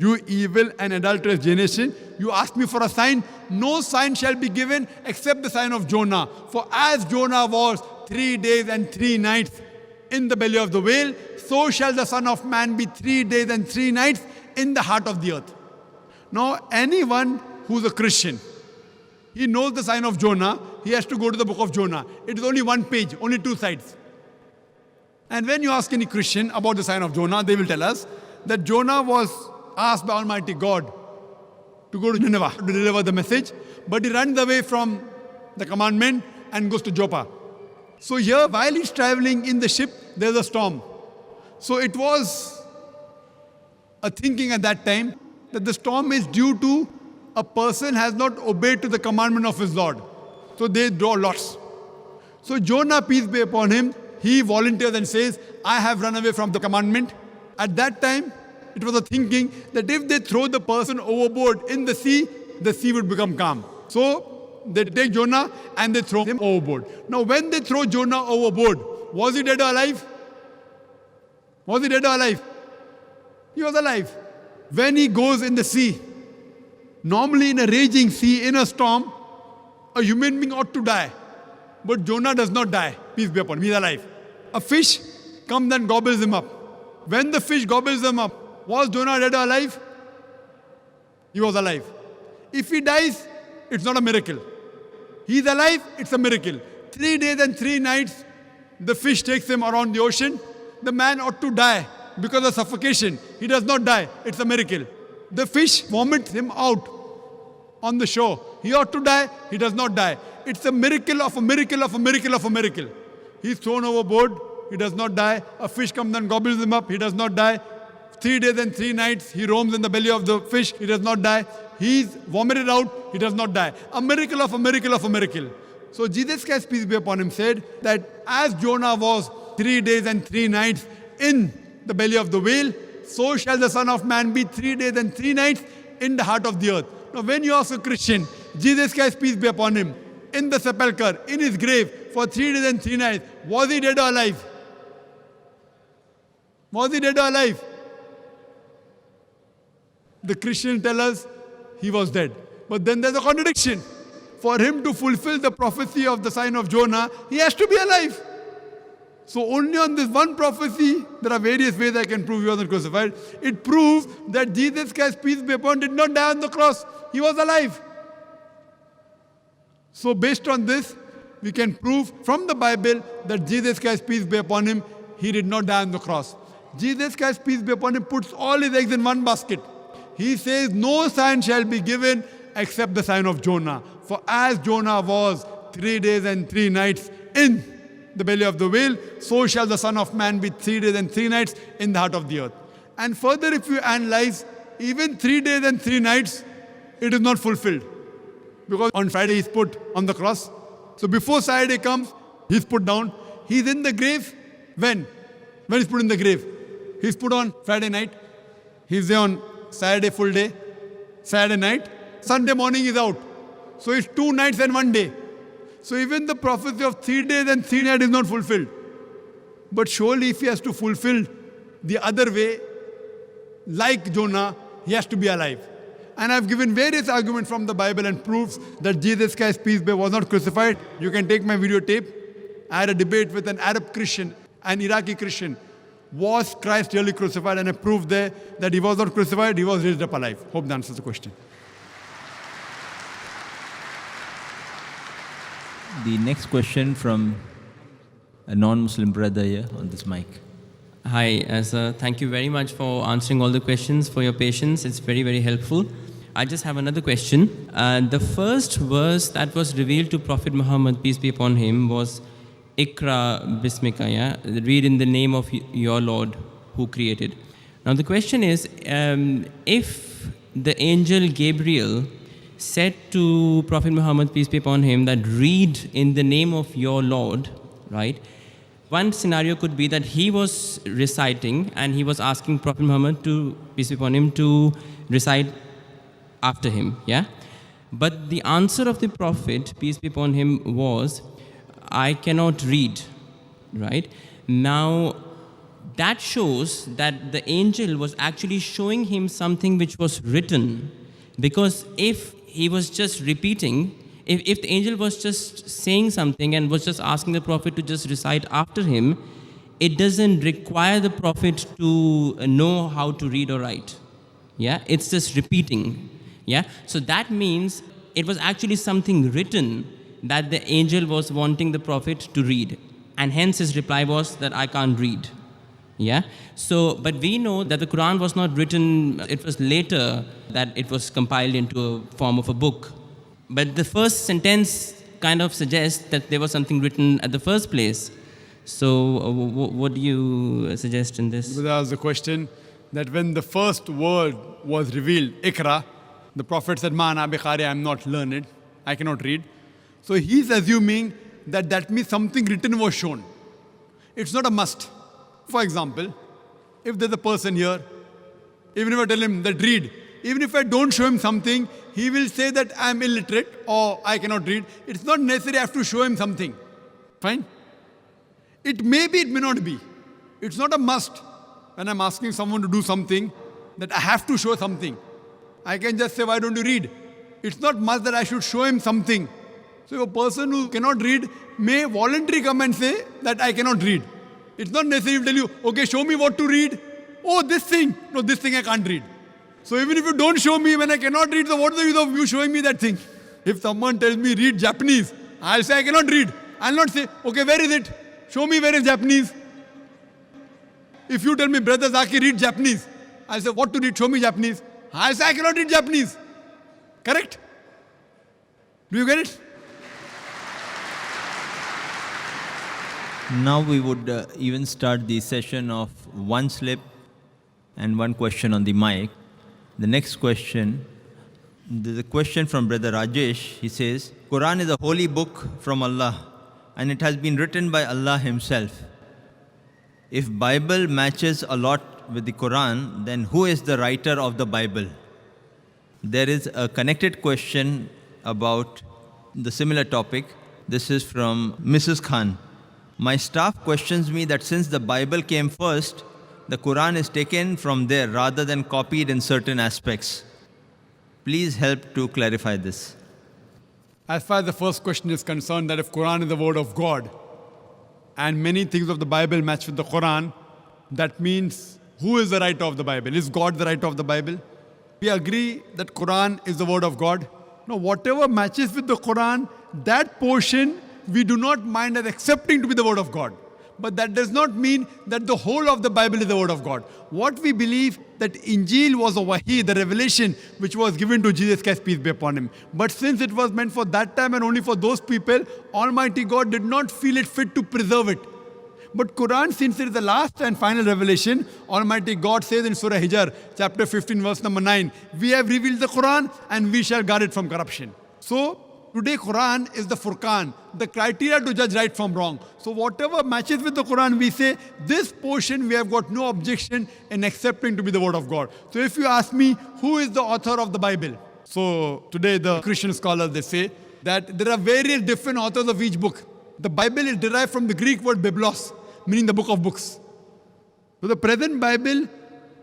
"You evil and adulterous generation, you ask me for a sign. No sign shall be given except the sign of Jonah. For as Jonah was 3 days and 3 nights in the belly of the whale, so shall the Son of Man be 3 days and 3 nights in the heart of the earth." Now, anyone who's a Christian, he knows the sign of Jonah, he has to go to the book of Jonah. It is only one page, only 2 sides. And when you ask any Christian about the sign of Jonah, they will tell us that Jonah was asked by Almighty God to go to Nineveh to deliver the message, but he runs away from the commandment and goes to Joppa. So here, while he's traveling in the ship, there's a storm. So it was a thinking at that time that the storm is due to a person has not obeyed to the commandment of his Lord. So they draw lots. So Jonah, peace be upon him, he volunteers and says, "I have run away from the commandment." At that time, it was a thinking that if they throw the person overboard in the sea would become calm. So they take Jonah and they throw him overboard. Now when they throw Jonah overboard, was he dead or alive? Was he dead or alive? He was alive. When he goes in the sea, normally in a raging sea, in a storm, a human being ought to die. But Jonah does not die. Peace be upon him. He is alive. A fish comes and gobbles him up. When the fish gobbles him up, was Jonah dead or alive? He was alive. If he dies, it's not a miracle. He is alive, it's a miracle. 3 days and 3 nights, the fish takes him around the ocean. The man ought to die because of suffocation. He does not die. It's a miracle. The fish vomits him out on the shore. He ought to die. He does not die. It's a miracle of a miracle of a miracle of a miracle. He's thrown overboard. He does not die. A fish comes and gobbles him up. He does not die. 3 days and 3 nights, he roams in the belly of the fish. He does not die. He's vomited out. He does not die. A miracle of a miracle of a miracle. So Jesus Christ, peace be upon him, said that as Jonah was 3 days and 3 nights in the belly of the whale, so shall the Son of Man be 3 days and 3 nights in the heart of the earth. Now when you ask a Christian, Jesus Christ, peace be upon him, in the sepulchre, in his grave, for 3 days and 3 nights, was he dead or alive? Was he dead or alive? The Christians tell us he was dead. But then there's a contradiction. For him to fulfill the prophecy of the sign of Jonah, he has to be alive. So only on this one prophecy, there are various ways I can prove he wasn't crucified. It proves that Jesus Christ, peace be upon him, did not die on the cross. He was alive. So based on this, we can prove from the Bible that Jesus Christ, peace be upon him, he did not die on the cross. Jesus Christ, peace be upon him, puts all his eggs in one basket. He says, no sign shall be given except the sign of Jonah. For as Jonah was 3 days and 3 nights in the belly of the whale, so shall the Son of Man be 3 days and 3 nights in the heart of the earth. And further, if you analyze, even 3 days and 3 nights, it is not fulfilled. Because on Friday he's put on the cross. So before Saturday comes, he's put down. He's in the grave. When? When he's put in the grave? He's put on Friday night. He's there on Saturday full day. Saturday night. Sunday morning is out. So it's 2 nights and 1 day. So even the prophecy of 3 days and 3 nights is not fulfilled. But surely if he has to fulfill the other way, like Jonah, he has to be alive. And I've given various arguments from the Bible and proofs that Jesus Christ, peace be, was not crucified. You can take my videotape. I had a debate with an Arab Christian, an Iraqi Christian. Was Christ really crucified? And I proved there that he was not crucified, he was raised up alive. Hope that answers the question. The next question from a non-Muslim brother here on this mic. Hi, sir. Thank you very much for answering all the questions, for your patience. It's very, very helpful. I just have another question. The first verse that was revealed to Prophet Muhammad, peace be upon him, was Ikra Bismika, yeah? Read in the name of your Lord who created. Now the question is, if the angel Gabriel said to Prophet Muhammad, peace be upon him, that read in the name of your Lord, right? One scenario could be that he was reciting and he was asking Prophet Muhammad to, peace be upon him, to recite after him, yeah? But the answer of the Prophet, peace be upon him, was, I cannot read, right? Now, that shows that the angel was actually showing him something which was written, because if he was just repeating, if the angel was just saying something and was just asking the Prophet to just recite after him, it doesn't require the Prophet to know how to read or write. Yeah, it's just repeating. Yeah, so that means it was actually something written that the angel was wanting the Prophet to read. And hence his reply was that I can't read. Yeah, so, but we know that the Qur'an was not written, it was later that it was compiled into a form of a book. But the first sentence kind of suggests that there was something written at the first place. So what do you suggest in this? That was the question, that when the first word was revealed, Ikra, the Prophet said, Ma ana biqari, I am not learned, I cannot read. So he's assuming that that means something written was shown. It's not a must. For example, if there's a person here, even if I tell him that read, even if I don't show him something, he will say that I'm illiterate or I cannot read. It's not necessary I have to show him something. Fine? It may be, it may not be. It's not a must. When I'm asking someone to do something, that I have to show something. I can just say, why don't you read? It's not much that I should show him something. So a person who cannot read may voluntarily come and say that I cannot read. It's not necessary to tell you, okay, show me what to read. Oh, this thing. No, this thing I can't read. So even if you don't show me when I cannot read, so what's the use of you showing me that thing? If someone tells me read Japanese, I'll say I cannot read. I'll not say, okay, where is it? Show me where is Japanese. If you tell me, Brother Zakir, read Japanese, I'll say, what to read? Show me Japanese. I'll say I cannot read Japanese. Correct? Do you get it? Now we would even start the session of one slip and one question on the mic. The next question, there's a question from Brother Rajesh. He says, Quran is a holy book from Allah and it has been written by Allah Himself. If Bible matches a lot with the Quran, then who is the writer of the Bible? There is a connected question about the similar topic. This is from Mrs. Khan. My staff questions me that since the Bible came first, the Quran is taken from there rather than copied in certain aspects. Please help to clarify this. As far as the first question is concerned, that if Quran is the word of God and many things of the Bible match with the Quran, that means who is the writer of the Bible? Is God the writer of the Bible? We agree that Quran is the word of God. Now, whatever matches with the Quran, that portion we do not mind as accepting to be the word of God. But that does not mean that the whole of the Bible is the word of God. What we believe that Injil was a Wahi, the revelation which was given to Jesus Christ, peace be upon him. But since it was meant for that time and only for those people, Almighty God did not feel it fit to preserve it. But Quran, since it is the last and final revelation, Almighty God says in Surah Hijr, chapter 15, verse number 9, we have revealed the Quran and we shall guard it from corruption. So, today Quran is the Furqan, the criteria to judge right from wrong. So whatever matches with the Quran, we say, this portion we have got no objection in accepting to be the word of God. So if you ask me, who is the author of the Bible? So today the Christian scholars, they say that there are various different authors of each book. The Bible is derived from the Greek word biblos, meaning the book of books. So the present Bible,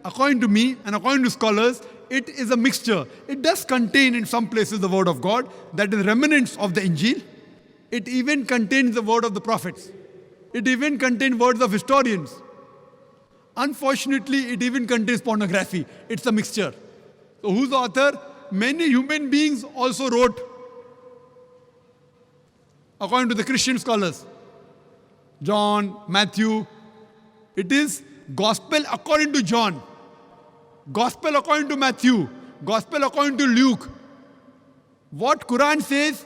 according to me and according to scholars, it is a mixture. It does contain in some places the word of God, that is remnants of the Injil. It even contains the word of the prophets. It even contains words of historians. Unfortunately, it even contains pornography. It's a mixture. So who's the author? Many human beings also wrote, according to the Christian scholars. John, Matthew. It is gospel according to John. Gospel according to Matthew, Gospel according to Luke. What Quran says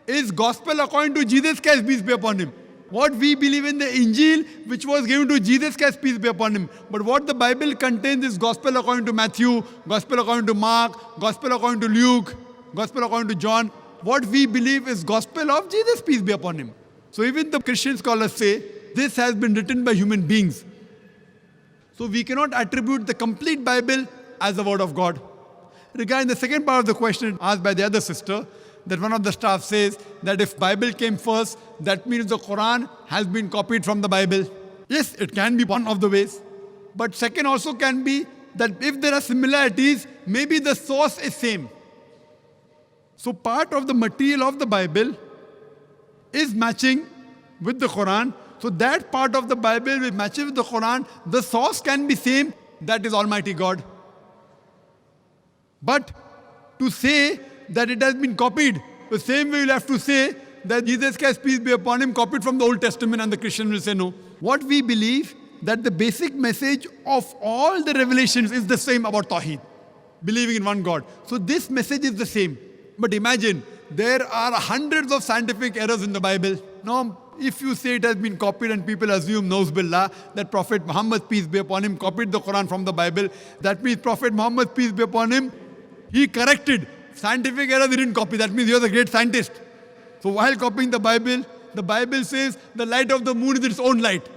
is Gospel according to Jesus Christ, peace be upon him. What we believe in the Injil, which was given to Jesus Christ, peace be upon him. But what the Bible contains is Gospel according to Matthew, Gospel according to Mark, Gospel according to Luke, Gospel according to John. What we believe is Gospel of Jesus, peace be upon him. So even the Christian scholars say, this has been written by human beings. So we cannot attribute the complete Bible as the word of God. Regarding the second part of the question asked by the other sister, that one of the staff says that if Bible came first, that means the Quran has been copied from the Bible. Yes, it can be one of the ways. But second also can be that if there are similarities, maybe the source is same. So part of the material of the Bible is matching with the Quran. So that part of the Bible which matches with the Quran, the source can be same, that is Almighty God. But to say that it has been copied, the same way you'll have to say that Jesus Christ, peace be upon him, copied from the Old Testament, and the Christian will say no. What we believe, that the basic message of all the revelations is the same about Tawheed, believing in one God. So this message is the same. But imagine, there are hundreds of scientific errors in the Bible. Now, if you say it has been copied and people assume, Billah, that Prophet Muhammad, peace be upon him, copied the Quran from the Bible, that means Prophet Muhammad, peace be upon him, he corrected. Scientific errors he didn't copy. That means he was a great scientist. So while copying the Bible says the light of the moon is its own light.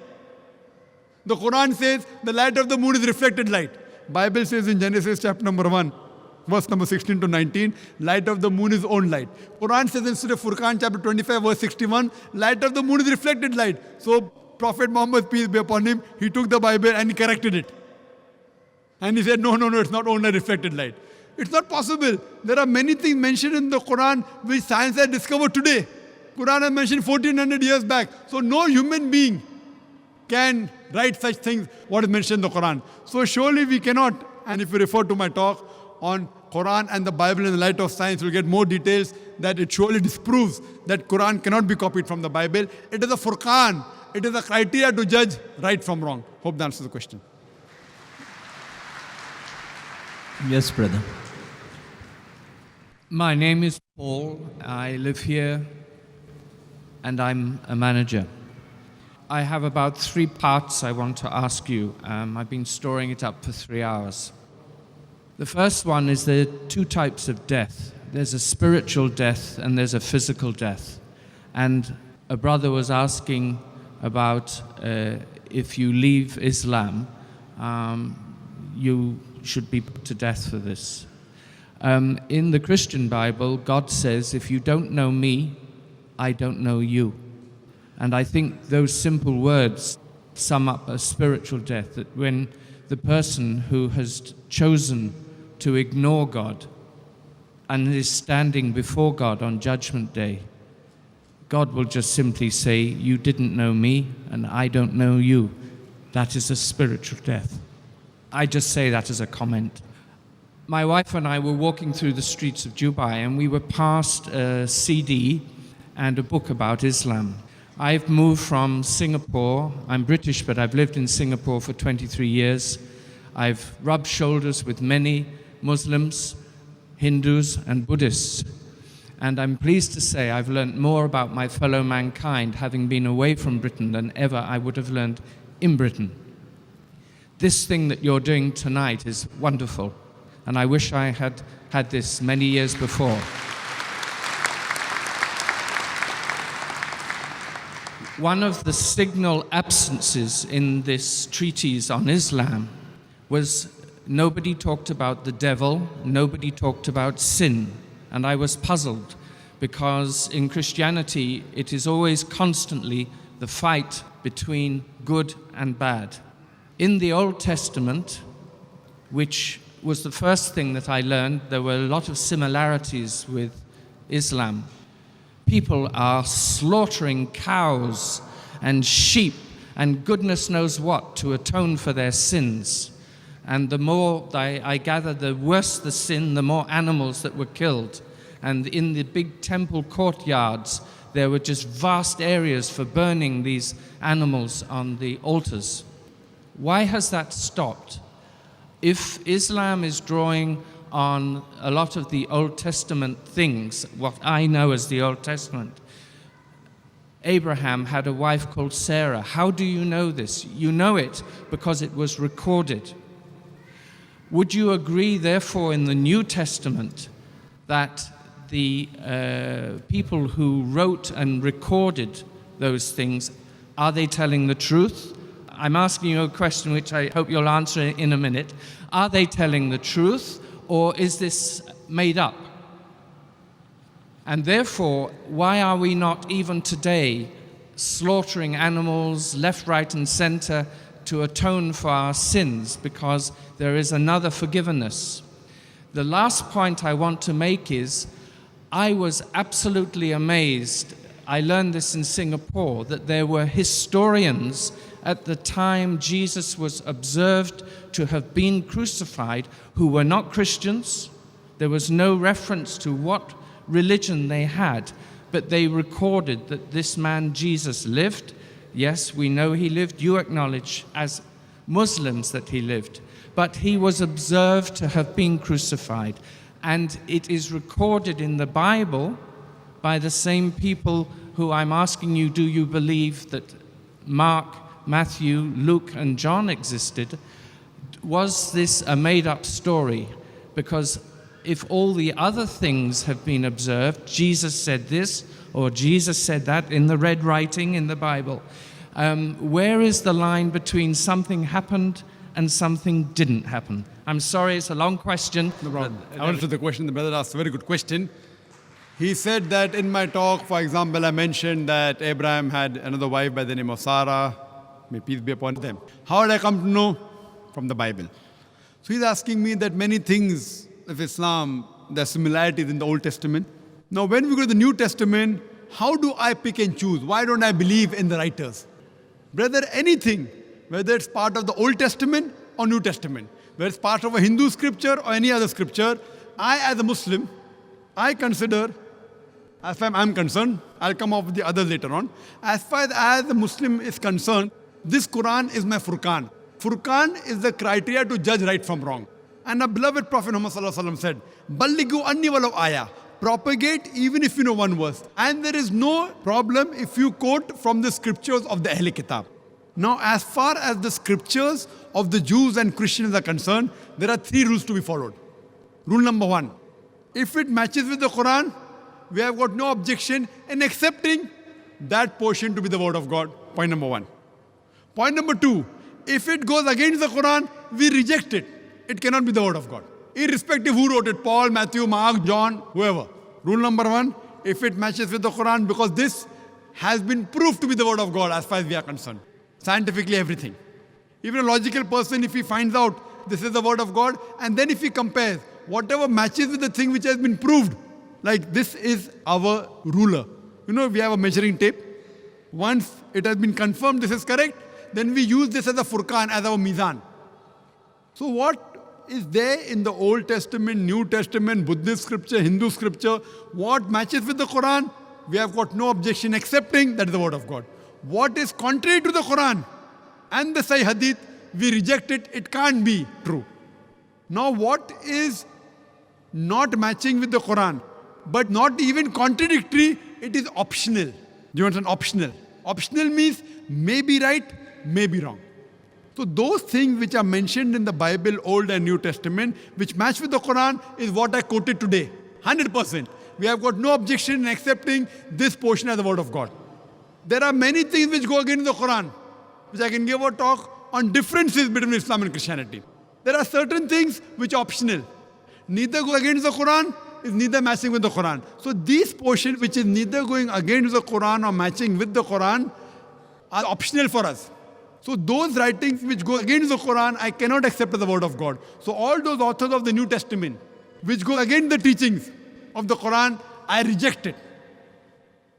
The Quran says the light of the moon is reflected light. Bible says in Genesis chapter number 1, verse number 16 to 19, light of the moon is own light. Quran says in Surah Furqan chapter 25 verse 61, light of the moon is reflected light. So Prophet Muhammad, peace be upon him, he took the Bible and he corrected it. And he said, no, it's not only reflected light. It's not possible. There are many things mentioned in the Quran which science has discovered today. Quran has mentioned 1400 years back. So no human being can write such things, what is mentioned in the Quran. So surely we cannot. And if you refer to my talk on Quran and the Bible in the light of science, you'll get more details that it surely disproves that Quran cannot be copied from the Bible. It is a Furqan. It is a criteria to judge right from wrong. Hope that answers the question. Yes, brother. My name is Paul. I live here and I'm a manager. I have about 3 parts I want to ask you. I've been storing it up for 3 hours. The first one is there are 2 types of death. There's a spiritual death and there's a physical death. And a brother was asking about if you leave Islam, you should be put to death for this. In the Christian Bible, God says, if you don't know me, I don't know you. And I think those simple words sum up a spiritual death, that when the person who has chosen to ignore God and is standing before God on Judgment Day, God will just simply say, you didn't know me and I don't know you. That is a spiritual death. I just say that as a comment. My wife and I were walking through the streets of Dubai and we were past a CD and a book about Islam. I've moved from Singapore. I'm British, but I've lived in Singapore for 23 years. I've rubbed shoulders with many Muslims, Hindus, and Buddhists. And I'm pleased to say I've learned more about my fellow mankind having been away from Britain than ever I would have learned in Britain. This thing that you're doing tonight is wonderful, and I wish I had had this many years before. One of the signal absences in this treatise on Islam was nobody talked about the devil, nobody talked about sin. And I was puzzled because in Christianity it is always constantly the fight between good and bad. In the Old Testament, which was the first thing that I learned, there were a lot of similarities with Islam. People are slaughtering cows and sheep and goodness knows what to atone for their sins. And the more I gather, the worse the sin, the more animals that were killed. And in the big temple courtyards, there were just vast areas for burning these animals on the altars. Why has that stopped? If Islam is drawing on a lot of the Old Testament things, what I know as the Old Testament, Abraham had a wife called Sarah. How do you know this? You know it because it was recorded. Would you agree, therefore, in the New Testament that the people who wrote and recorded those things, are they telling the truth? I'm asking you a question which I hope you'll answer in a minute. Are they telling the truth, or is this made up? And therefore, why are we not even today slaughtering animals left, right, and center to atone for our sins, because there is another forgiveness? The last point I want to make is, I was absolutely amazed, I learned this in Singapore, that there were historians at the time Jesus was observed to have been crucified who were not Christians. There was no reference to what religion they had, but they recorded that this man Jesus lived. Yes, we know he lived. You acknowledge as Muslims that he lived. But he was observed to have been crucified. And it is recorded in the Bible by the same people who I'm asking you, do you believe that Mark, Matthew, Luke, and John existed? Was this a made-up story? Because if all the other things have been observed, Jesus said this, or Jesus said that in the red writing in the Bible, where is the line between something happened and something didn't happen? I'm sorry, it's a long question. No problem. I answer the question. The brother asked a very good question. He said that in my talk, for example, I mentioned that Abraham had another wife by the name of Sarah. May peace be upon them. How did I come to know? From the Bible. So he's asking me that many things of Islam, there are similarities in the Old Testament. Now when we go to the New Testament, how do I pick and choose? Why don't I believe in the writers? Brother, anything, whether it's part of the Old Testament or New Testament, whether it's part of a Hindu scripture or any other scripture, I as a Muslim, I consider, as far as I'm concerned, I'll come up with the others later on. As far as the Muslim is concerned, this Qur'an is my Furqan. Furqan is the criteria to judge right from wrong. And our beloved Prophet Muhammad said, Ballighu anni walaw ayah. Propagate even if you know one verse. And there is no problem if you quote from the scriptures of the Ahl Kitab. Now, as far as the scriptures of the Jews and Christians are concerned, there are 3 rules to be followed. Rule number 1, if it matches with the Quran, we have got no objection in accepting that portion to be the word of God. Point number 1. Point number 2, if it goes against the Quran, we reject it. It cannot be the word of God. Irrespective who wrote it, Paul, Matthew, Mark, John, whoever. Rule number 1, if it matches with the Quran, because this has been proved to be the word of God as far as we are concerned. Scientifically, everything. Even a logical person, if he finds out this is the word of God, and then if he compares whatever matches with the thing which has been proved, like this is our ruler. You know, we have a measuring tape. Once it has been confirmed this is correct, then we use this as a Furqan, as our Mizan. So what is there in the Old Testament, New Testament, Buddhist scripture, Hindu scripture, what matches with the Quran, we have got no objection accepting that is the word of God. What is contrary to the Quran and the Sahih Hadith, we reject it, it can't be true. Now what is not matching with the Quran, but not even contradictory, it is optional. Do you understand? Optional. Optional means may be right, may be wrong. So those things which are mentioned in the Bible, Old and New Testament, which match with the Quran, is what I quoted today. 100%. We have got no objection in accepting this portion as the word of God. There are many things which go against the Quran, which I can give a talk on differences between Islam and Christianity. There are certain things which are optional. Neither go against the Quran, is neither matching with the Quran. So these portions which is neither going against the Quran or matching with the Quran are optional for us. So those writings which go against the Quran, I cannot accept as the word of God. So all those authors of the New Testament which go against the teachings of the Quran, I reject it.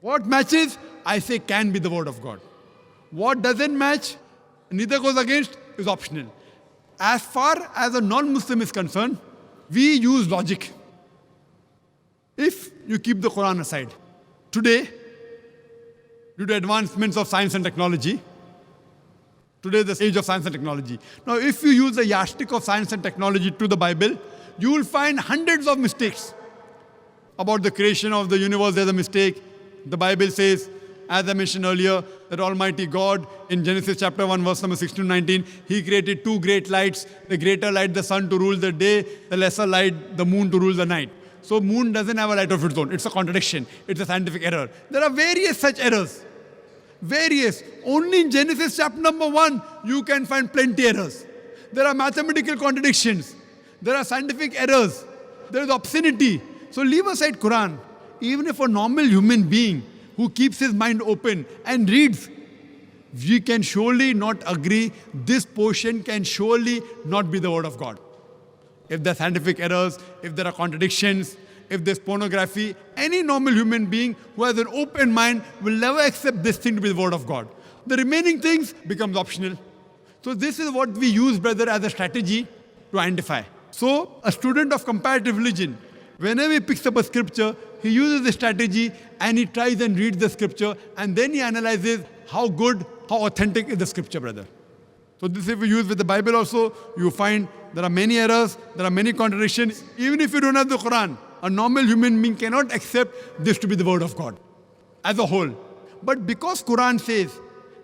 What matches, I say can be the word of God. What doesn't match, neither goes against, is optional. As far as a non-Muslim is concerned, we use logic. If you keep the Quran aside, today, due to advancements of science and technology, today is the age of science and technology. Now, if you use the yardstick of science and technology to the Bible, you will find hundreds of mistakes. About the creation of the universe, there's a mistake. The Bible says, as I mentioned earlier, that Almighty God, in Genesis chapter 1, verse number 16 to 19, He created 2 great lights. The greater light, the sun, to rule the day. The lesser light, the moon, to rule the night. So moon doesn't have a light of its own. It's a contradiction. It's a scientific error. There are various such errors. Various. Only in Genesis chapter number 1, you can find plenty errors. There are mathematical contradictions. There are scientific errors. There is obscenity. So leave aside Quran. Even if a normal human being who keeps his mind open and reads, we can surely not agree, this portion can surely not be the word of God. If there are scientific errors, if there are contradictions, if there's pornography, any normal human being who has an open mind will never accept this thing to be the word of God. The remaining things becomes optional. So this is what we use, brother, as a strategy to identify. So a student of comparative religion, whenever he picks up a scripture, he uses the strategy and he tries and reads the scripture and then he analyzes how good, how authentic is the scripture, brother. So this if we use with the Bible also, you find there are many errors, there are many contradictions. Even if you don't have the Quran, a normal human being cannot accept this to be the word of God as a whole. But because Quran says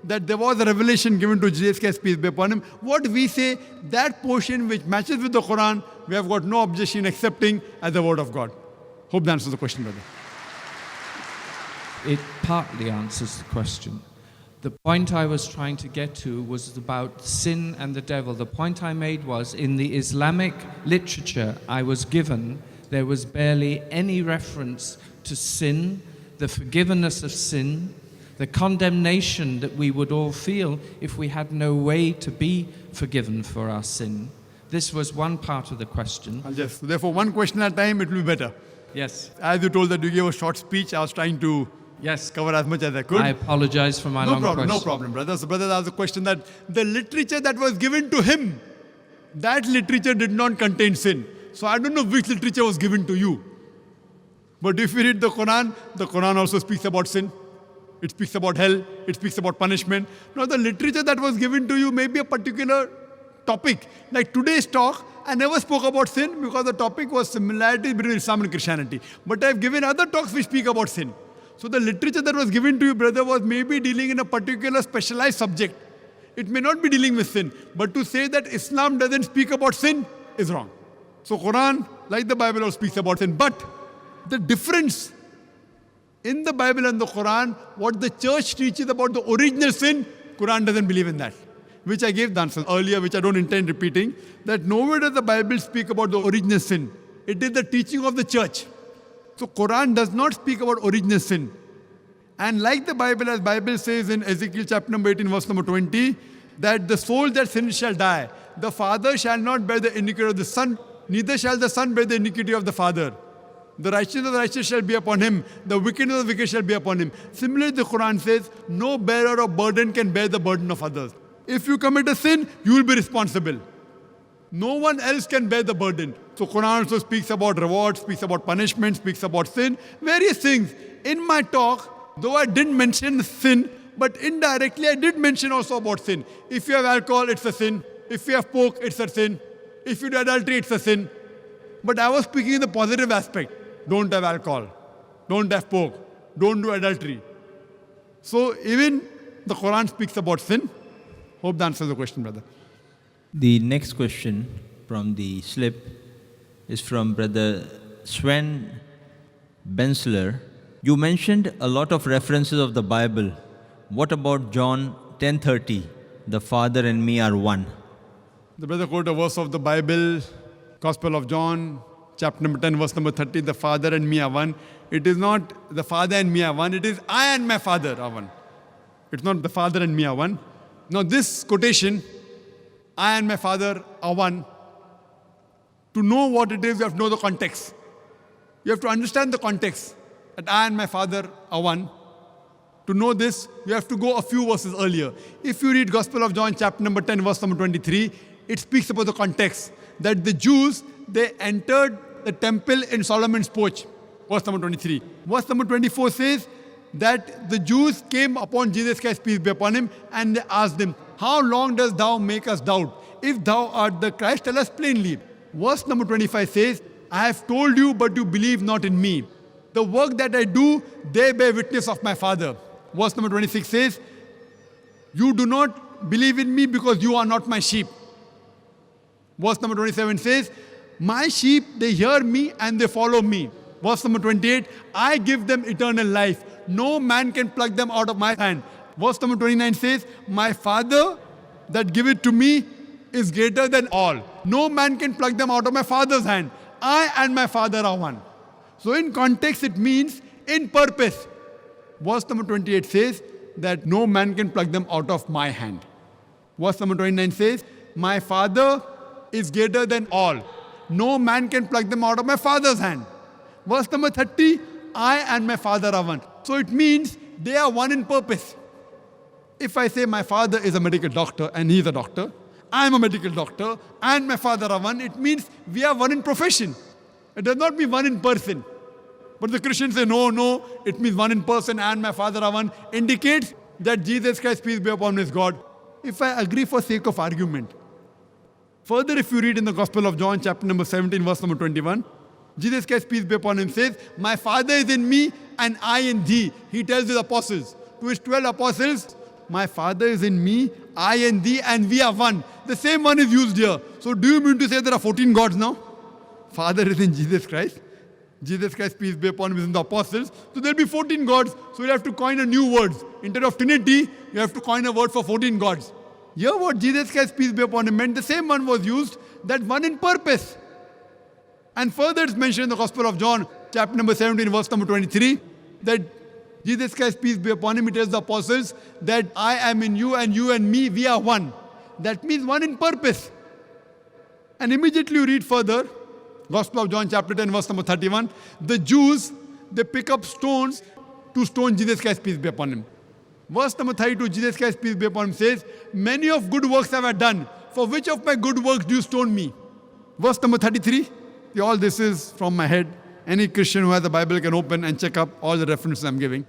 that there was a revelation given to Jesus Christ, peace be upon him, what we say, that portion which matches with the Quran, we have got no objection in accepting as the word of God. Hope that answers the question, brother. It partly answers the question. The point I was trying to get to was about sin and the devil. The point I made was, in the Islamic literature I was given, there was barely any reference to sin, the forgiveness of sin, the condemnation that we would all feel if we had no way to be forgiven for our sin. This was one part of the question. Yes, therefore one question at a time, it will be better. Yes. As you told that you gave a short speech, I was trying to cover as much as I could. I apologize for my long question. No problem, brother. So brother asked a question that the literature that was given to him, that literature did not contain sin. So I don't know which literature was given to you. But if you read the Quran also speaks about sin. It speaks about hell. It speaks about punishment. Now the literature that was given to you may be a particular topic. Like today's talk, I never spoke about sin because the topic was similarity between Islam and Christianity. But I've given other talks which speak about sin. So the literature that was given to you, brother, was maybe dealing in a particular specialized subject. It may not be dealing with sin. But to say that Islam doesn't speak about sin is wrong. So Quran, like the Bible, also speaks about sin. But the difference in the Bible and the Quran, what the church teaches about the original sin, Quran doesn't believe in that. Which I gave the answer earlier, which I don't intend repeating, that nowhere does the Bible speak about the original sin. It is the teaching of the church. So Quran does not speak about original sin. And like the Bible, as Bible says in Ezekiel chapter number 18, verse number 20, that the soul that sins shall die. The father shall not bear the iniquity of the son, neither shall the son bear the iniquity of the father. The righteousness of the righteous shall be upon him. The wickedness of the wicked shall be upon him. Similarly, the Quran says, no bearer of burden can bear the burden of others. If you commit a sin, you will be responsible. No one else can bear the burden. So Quran also speaks about reward, speaks about punishment, speaks about sin, various things. In my talk, though I didn't mention sin, but indirectly I did mention also about sin. If you have alcohol, it's a sin. If you have pork, it's a sin. If you do adultery, it's a sin. But I was speaking in the positive aspect. Don't have alcohol. Don't have pork. Don't do adultery. So even the Quran speaks about sin. Hope that answers the question, brother. The next question from the slip is from Brother Sven Bensler. You mentioned a lot of references of the Bible. What about John 10:30? The Father and me are one. The brother quoted a verse of the Bible, Gospel of John, chapter number 10, verse number 30, the Father and me are one. It is not the Father and me are one, it is I and my Father are one. It's not the Father and me are one. Now this quotation, I and my Father are one, to know what it is, you have to know the context. You have to understand the context, that I and my Father are one. To know this, you have to go a few verses earlier. If you read Gospel of John, chapter number 10, verse number 23, it speaks about the context, that the Jews, they entered the temple in Solomon's porch. Verse number 23. Verse number 24 says that the Jews came upon Jesus Christ, peace be upon him, and they asked him, how long dost thou make us doubt? If thou art the Christ, tell us plainly. Verse number 25 says, I have told you, but you believe not in me. The work that I do, they bear witness of my Father. Verse number 26 says, you do not believe in me because you are not my sheep. Verse number 27 says, my sheep, they hear me and they follow me. Verse number 28, I give them eternal life. No man can pluck them out of my hand. Verse number 29 says, my Father that giveth to me is greater than all. No man can pluck them out of my Father's hand. I and my Father are one. So in context, it means in purpose. Verse number 28 says that no man can pluck them out of my hand. Verse number 29 says, my Father is greater than all. No man can pluck them out of my Father's hand. Verse number 30, I and my Father are one. So it means they are one in purpose. If I say my father is a medical doctor and he is a doctor, I am a medical doctor and my father are one, it means we are one in profession. It does not mean one in person. But the Christians say, no, it means one in person and my Father are one, indicates that Jesus Christ, peace be upon him, is God. If I agree for sake of argument. Further, if you read in the Gospel of John, chapter number 17, verse number 21, Jesus Christ, peace be upon him, says, my Father is in me and I in thee. He tells his apostles, to his 12 apostles, my Father is in me, I in thee, and we are one. The same one is used here. So do you mean to say there are 14 gods now? Father is in Jesus Christ. Jesus Christ, peace be upon him, is in the apostles. So there will be 14 gods. So you have to coin a new word. Instead of Trinity, you have to coin a word for 14 gods. Here what Jesus Christ, peace be upon him, meant the same one was used, that one in purpose. And further it's mentioned in the Gospel of John, chapter number 17, verse number 23, that Jesus Christ, peace be upon him, he tells the apostles that I am in you and you and me, we are one. That means one in purpose. And immediately you read further, Gospel of John chapter 10 verse number 31, the Jews, they pick up stones to stone Jesus Christ, peace be upon him. Verse number 32, Jesus Christ, peace be upon him, says, many of good works have I done. For which of my good works do you stone me? Verse number 33, all this is from my head. Any Christian who has the Bible can open and check up all the references I'm giving.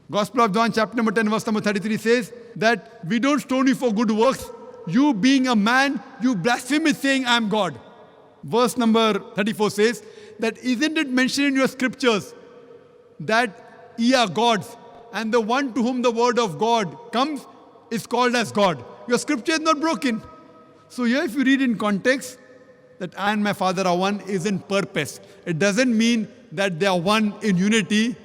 Gospel of John chapter number 10 verse number 33 says that we don't stone you for good works. You being a man, you blaspheme it saying I am God. Verse number 34 says that isn't it mentioned in your scriptures that ye are gods and the one to whom the word of God comes is called as God. Your scripture is not broken. So here if you read in context that I and my Father are one is in purpose. It doesn't mean that they are one in unity,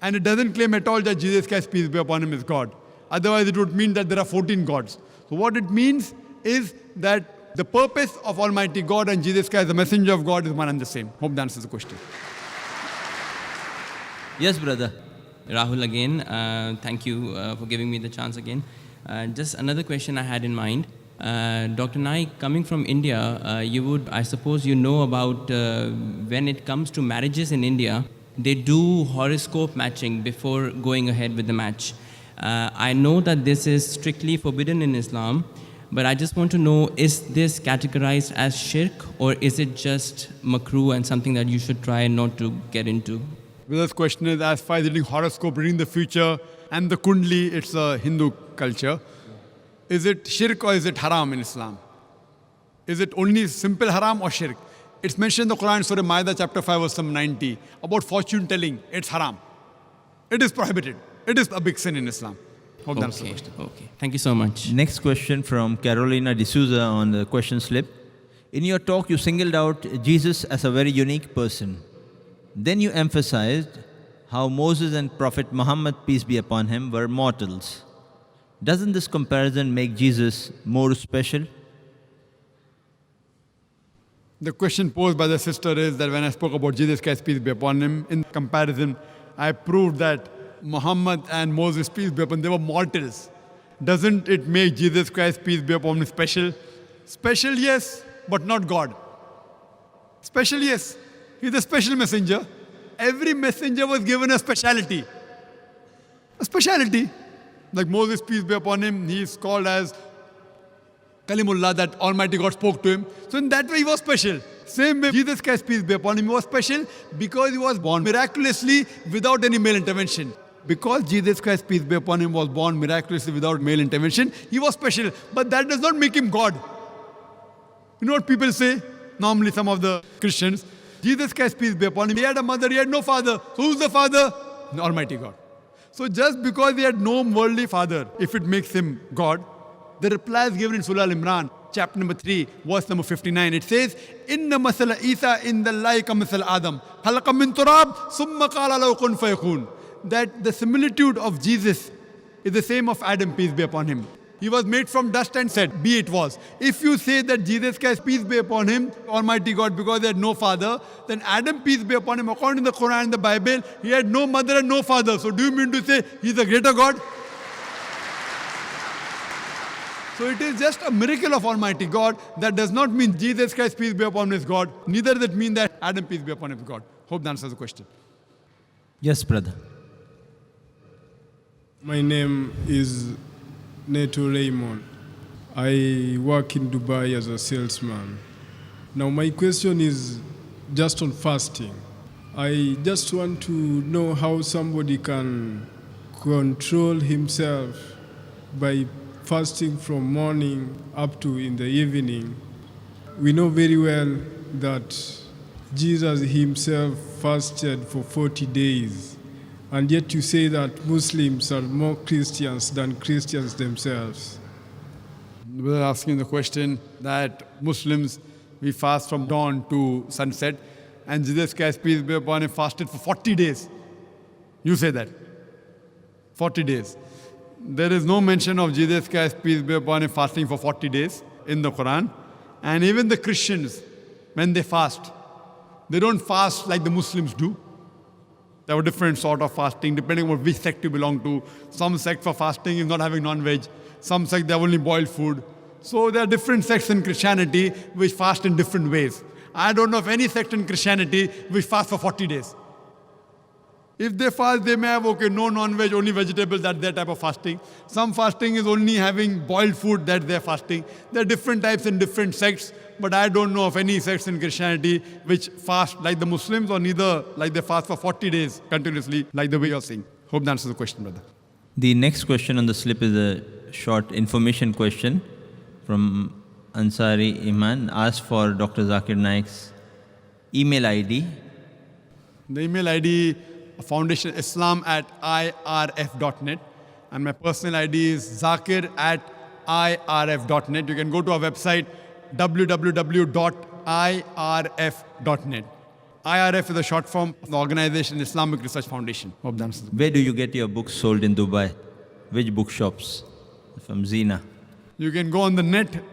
and it doesn't claim at all that Jesus Christ, peace be upon him, is God. Otherwise it would mean that there are 14 gods. So what it means is that the purpose of Almighty God and Jesus Christ, the messenger of God, is one and the same. Hope that answers the question. Yes, brother. Rahul again, thank you for giving me the chance again. Just another question I had in mind. Dr. Naik, coming from India, you would, I suppose you know about when it comes to marriages in India, they do horoscope matching before going ahead with the match. I know that this is strictly forbidden in Islam, but I just want to know, is this categorized as shirk or is it just makruh and something that you should try not to get into? This question is as far as reading horoscope, reading the future, and the kundli, it's a Hindu culture. Is it shirk or is it haram in Islam? Is it only simple haram or shirk? It's mentioned in the Qur'an, Surah Ma'idah, chapter 5, verse 90, about fortune telling. It's haram. It is prohibited. It is a big sin in Islam. Hope that's the question. Okay. Thank you so much. Next question from Carolina D'Souza on the question slip. In your talk, you singled out Jesus as a very unique person. Then you emphasized how Moses and Prophet Muhammad, peace be upon him, were mortals. Doesn't this comparison make Jesus more special? The question posed by the sister is that when I spoke about Jesus Christ, peace be upon him, in comparison, I proved that Muhammad and Moses, peace be upon him, they were mortals. Doesn't it make Jesus Christ, peace be upon him, special? Special, yes, but not God. Special, yes. He's a special messenger. Every messenger was given a speciality. A speciality. Like Moses, peace be upon him, he is called as Kalimullah, that Almighty God spoke to him. So in that way he was special. Same way Jesus Christ, peace be upon him, he was special because he was born miraculously without any male intervention. Because Jesus Christ, peace be upon him, was born miraculously without male intervention, he was special. But that does not make him God. You know what people say? Normally some of the Christians, Jesus Christ, peace be upon him, he had a mother, he had no father. So who's the father? The Almighty God. So just because he had no worldly father, if it makes him God, the reply is given in Surah Al-Imran, chapter number 3, verse number 59. It says, Inna masala Isa inda Allahi ka masal Adam, khalaqa min turab, summa qala lahu kun fayakun. That the similitude of Jesus is the same of Adam, peace be upon him. He was made from dust and said, be it was. If you say that Jesus Christ, peace be upon him, Almighty God, because he had no father, then Adam, peace be upon him, according to the Qur'an and the Bible, he had no mother and no father. So do you mean to say he's a greater God? So it is just a miracle of Almighty God. That does not mean Jesus Christ, peace be upon him, is God. Neither does it mean that Adam, peace be upon him, is God. Hope that answers the question. Yes, brother. My name is Neto Raymond. I work in Dubai as a salesman. Now my question is just on fasting. I just want to know how somebody can control himself by fasting from morning up to in the evening. We know very well that Jesus himself fasted for 40 days. And yet you say that Muslims are more Christians than Christians themselves. We're asking the question that Muslims, we fast from dawn to sunset, and Jesus Christ, peace be upon him, fasted for 40 days. You say that. 40 days. There is no mention of Jesus Christ, peace be upon him, fasting for 40 days in the Quran. And even the Christians, when they fast, they don't fast like the Muslims do. There were different sort of fasting, depending on which sect you belong to. Some sect for fasting is not having non-veg. Some sect they have only boiled food. So there are different sects in Christianity which fast in different ways. I don't know of any sect in Christianity which fast for 40 days. If they fast, they may have, no non-veg, only vegetables, that's their type of fasting. Some fasting is only having boiled food, that's their fasting. There are different types in different sects, but I don't know of any sects in Christianity which fast like the Muslims, or neither like they fast for 40 days continuously, like the way you're saying. Hope that answers the question, brother. The next question on the slip is a short information question from Ansari Iman. Ask for Dr. Zakir Naik's email ID. The email ID, Foundation Islam @irf.net, and my personal ID is zakir@irf.net. You can go to our website www.irf.net. IRF is a short form of the Organization Islamic Research Foundation. Hope that answers. Where do you get your books sold in Dubai? Which bookshops? From Zina. You can go on the net,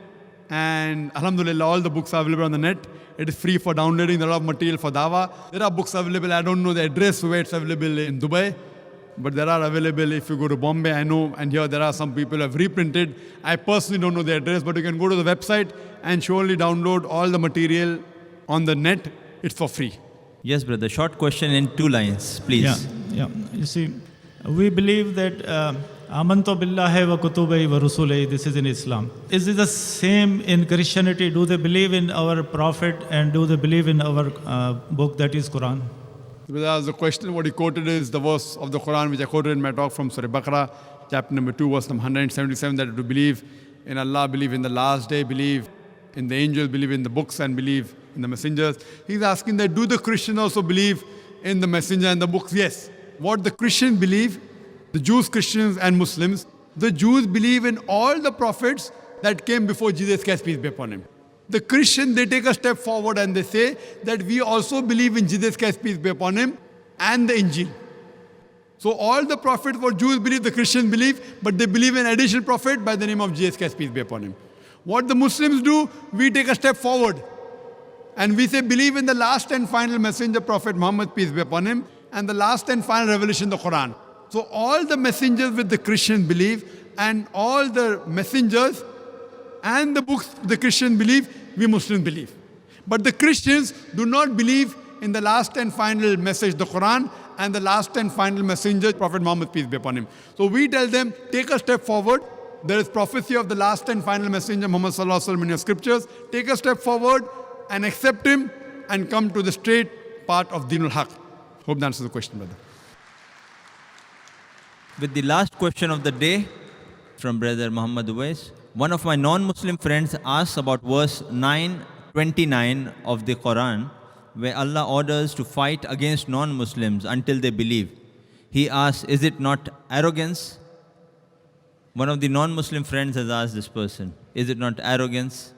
and alhamdulillah, all the books are available on the net. It is free for downloading. There are material for dawah. There are books available. I don't know the address where it's available in Dubai, but there are available if you go to Bombay, I know, and here there are some people who have reprinted. I personally don't know the address, but you can go to the website and surely download all the material on the net. It's for free. Yes, brother. Short question in 2 lines, please. Yeah. You see, we believe that Amantu billahi wa kutubihi wa rusulihi, this is in Islam. Is it the same in Christianity? Do they believe in our Prophet and do they believe in our book, that is Qur'an? The question, what he quoted is the verse of the Qur'an which I quoted in my talk from Surah Baqarah, chapter number 2, verse number 177, that to believe in Allah, believe in the last day, believe in the angels, believe in the books, and believe in the messengers. He's asking that, do the Christians also believe in the messenger and the books? Yes. What the Christians believe, the Jews, Christians, and Muslims, the Jews believe in all the prophets that came before Jesus Christ, peace be upon him. The Christians, they take a step forward and they say that we also believe in Jesus Christ, peace be upon him, and the Injil. So all the prophets, what Jews believe, the Christians believe, but they believe in additional prophet by the name of Jesus Christ, peace be upon him. What the Muslims do, we take a step forward and we say believe in the last and final messenger, Prophet Muhammad, peace be upon him, and the last and final revelation, the Qur'an. So all the messengers with the Christians believe, and all the messengers and the books the Christians believe, we Muslims believe. But the Christians do not believe in the last and final message, the Qur'an, and the last and final messenger, Prophet Muhammad, peace be upon him. So we tell them, take a step forward. There is prophecy of the last and final messenger, Muhammad sallallahu alaihi wasallam, in your scriptures. Take a step forward and accept him and come to the straight path of Dinul Haq. Hope that answers the question, brother. With the last question of the day from Brother Muhammad U.A.E, one of my non-Muslim friends asks about verse 9:29 of the Qur'an, where Allah orders to fight against non-Muslims until they believe. He asks, is it not arrogance? One of the non-Muslim friends has asked this person, is it not arrogance?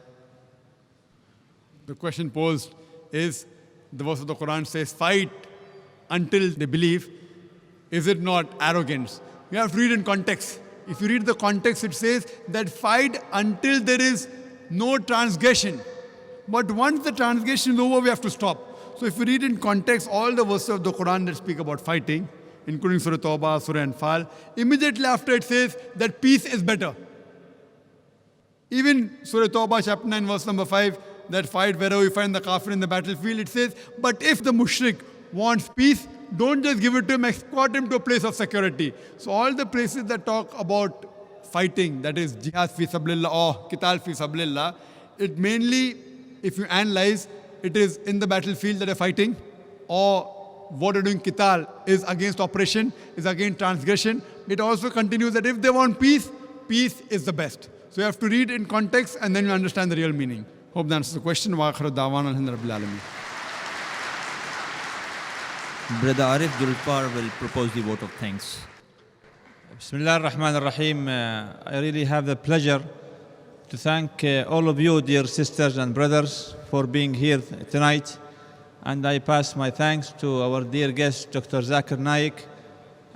The question posed is, the verse of the Qur'an says, fight until they believe. Is it not arrogance? You have to read in context. If you read the context, it says that fight until there is no transgression. But once the transgression is over, we have to stop. So if you read in context all the verses of the Qur'an that speak about fighting, including Surah Tawbah, Surah Anfal, immediately after it says that peace is better. Even Surah Tawbah, chapter 9, verse number 5, that fight wherever you find the kafir in the battlefield, it says, but if the mushrik wants peace, don't just give it to him, escort him to a place of security. So all the places that talk about fighting, that is jihad fi sabilillah or qital fi sabilillah, it mainly, if you analyze, it is in the battlefield that they're fighting, or what they're doing qital is against oppression, is against transgression. It also continues that if they want peace, peace is the best. So you have to read in context and then you understand the real meaning. Hope that answers the question. Wa akhiru da'wana alhamdulillahi rabbil alamin. Brother Arif Dulpar will propose the vote of thanks. Bismillah ar-Rahman ar-Rahim. I really have the pleasure to thank all of you, dear sisters and brothers, for being here tonight. And I pass my thanks to our dear guest, Dr. Zakir Naik,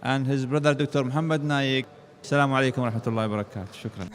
and his brother, Dr. Muhammad Naik. Assalamu alaikum wa rahmatullahi wa barakatuh. Shukran.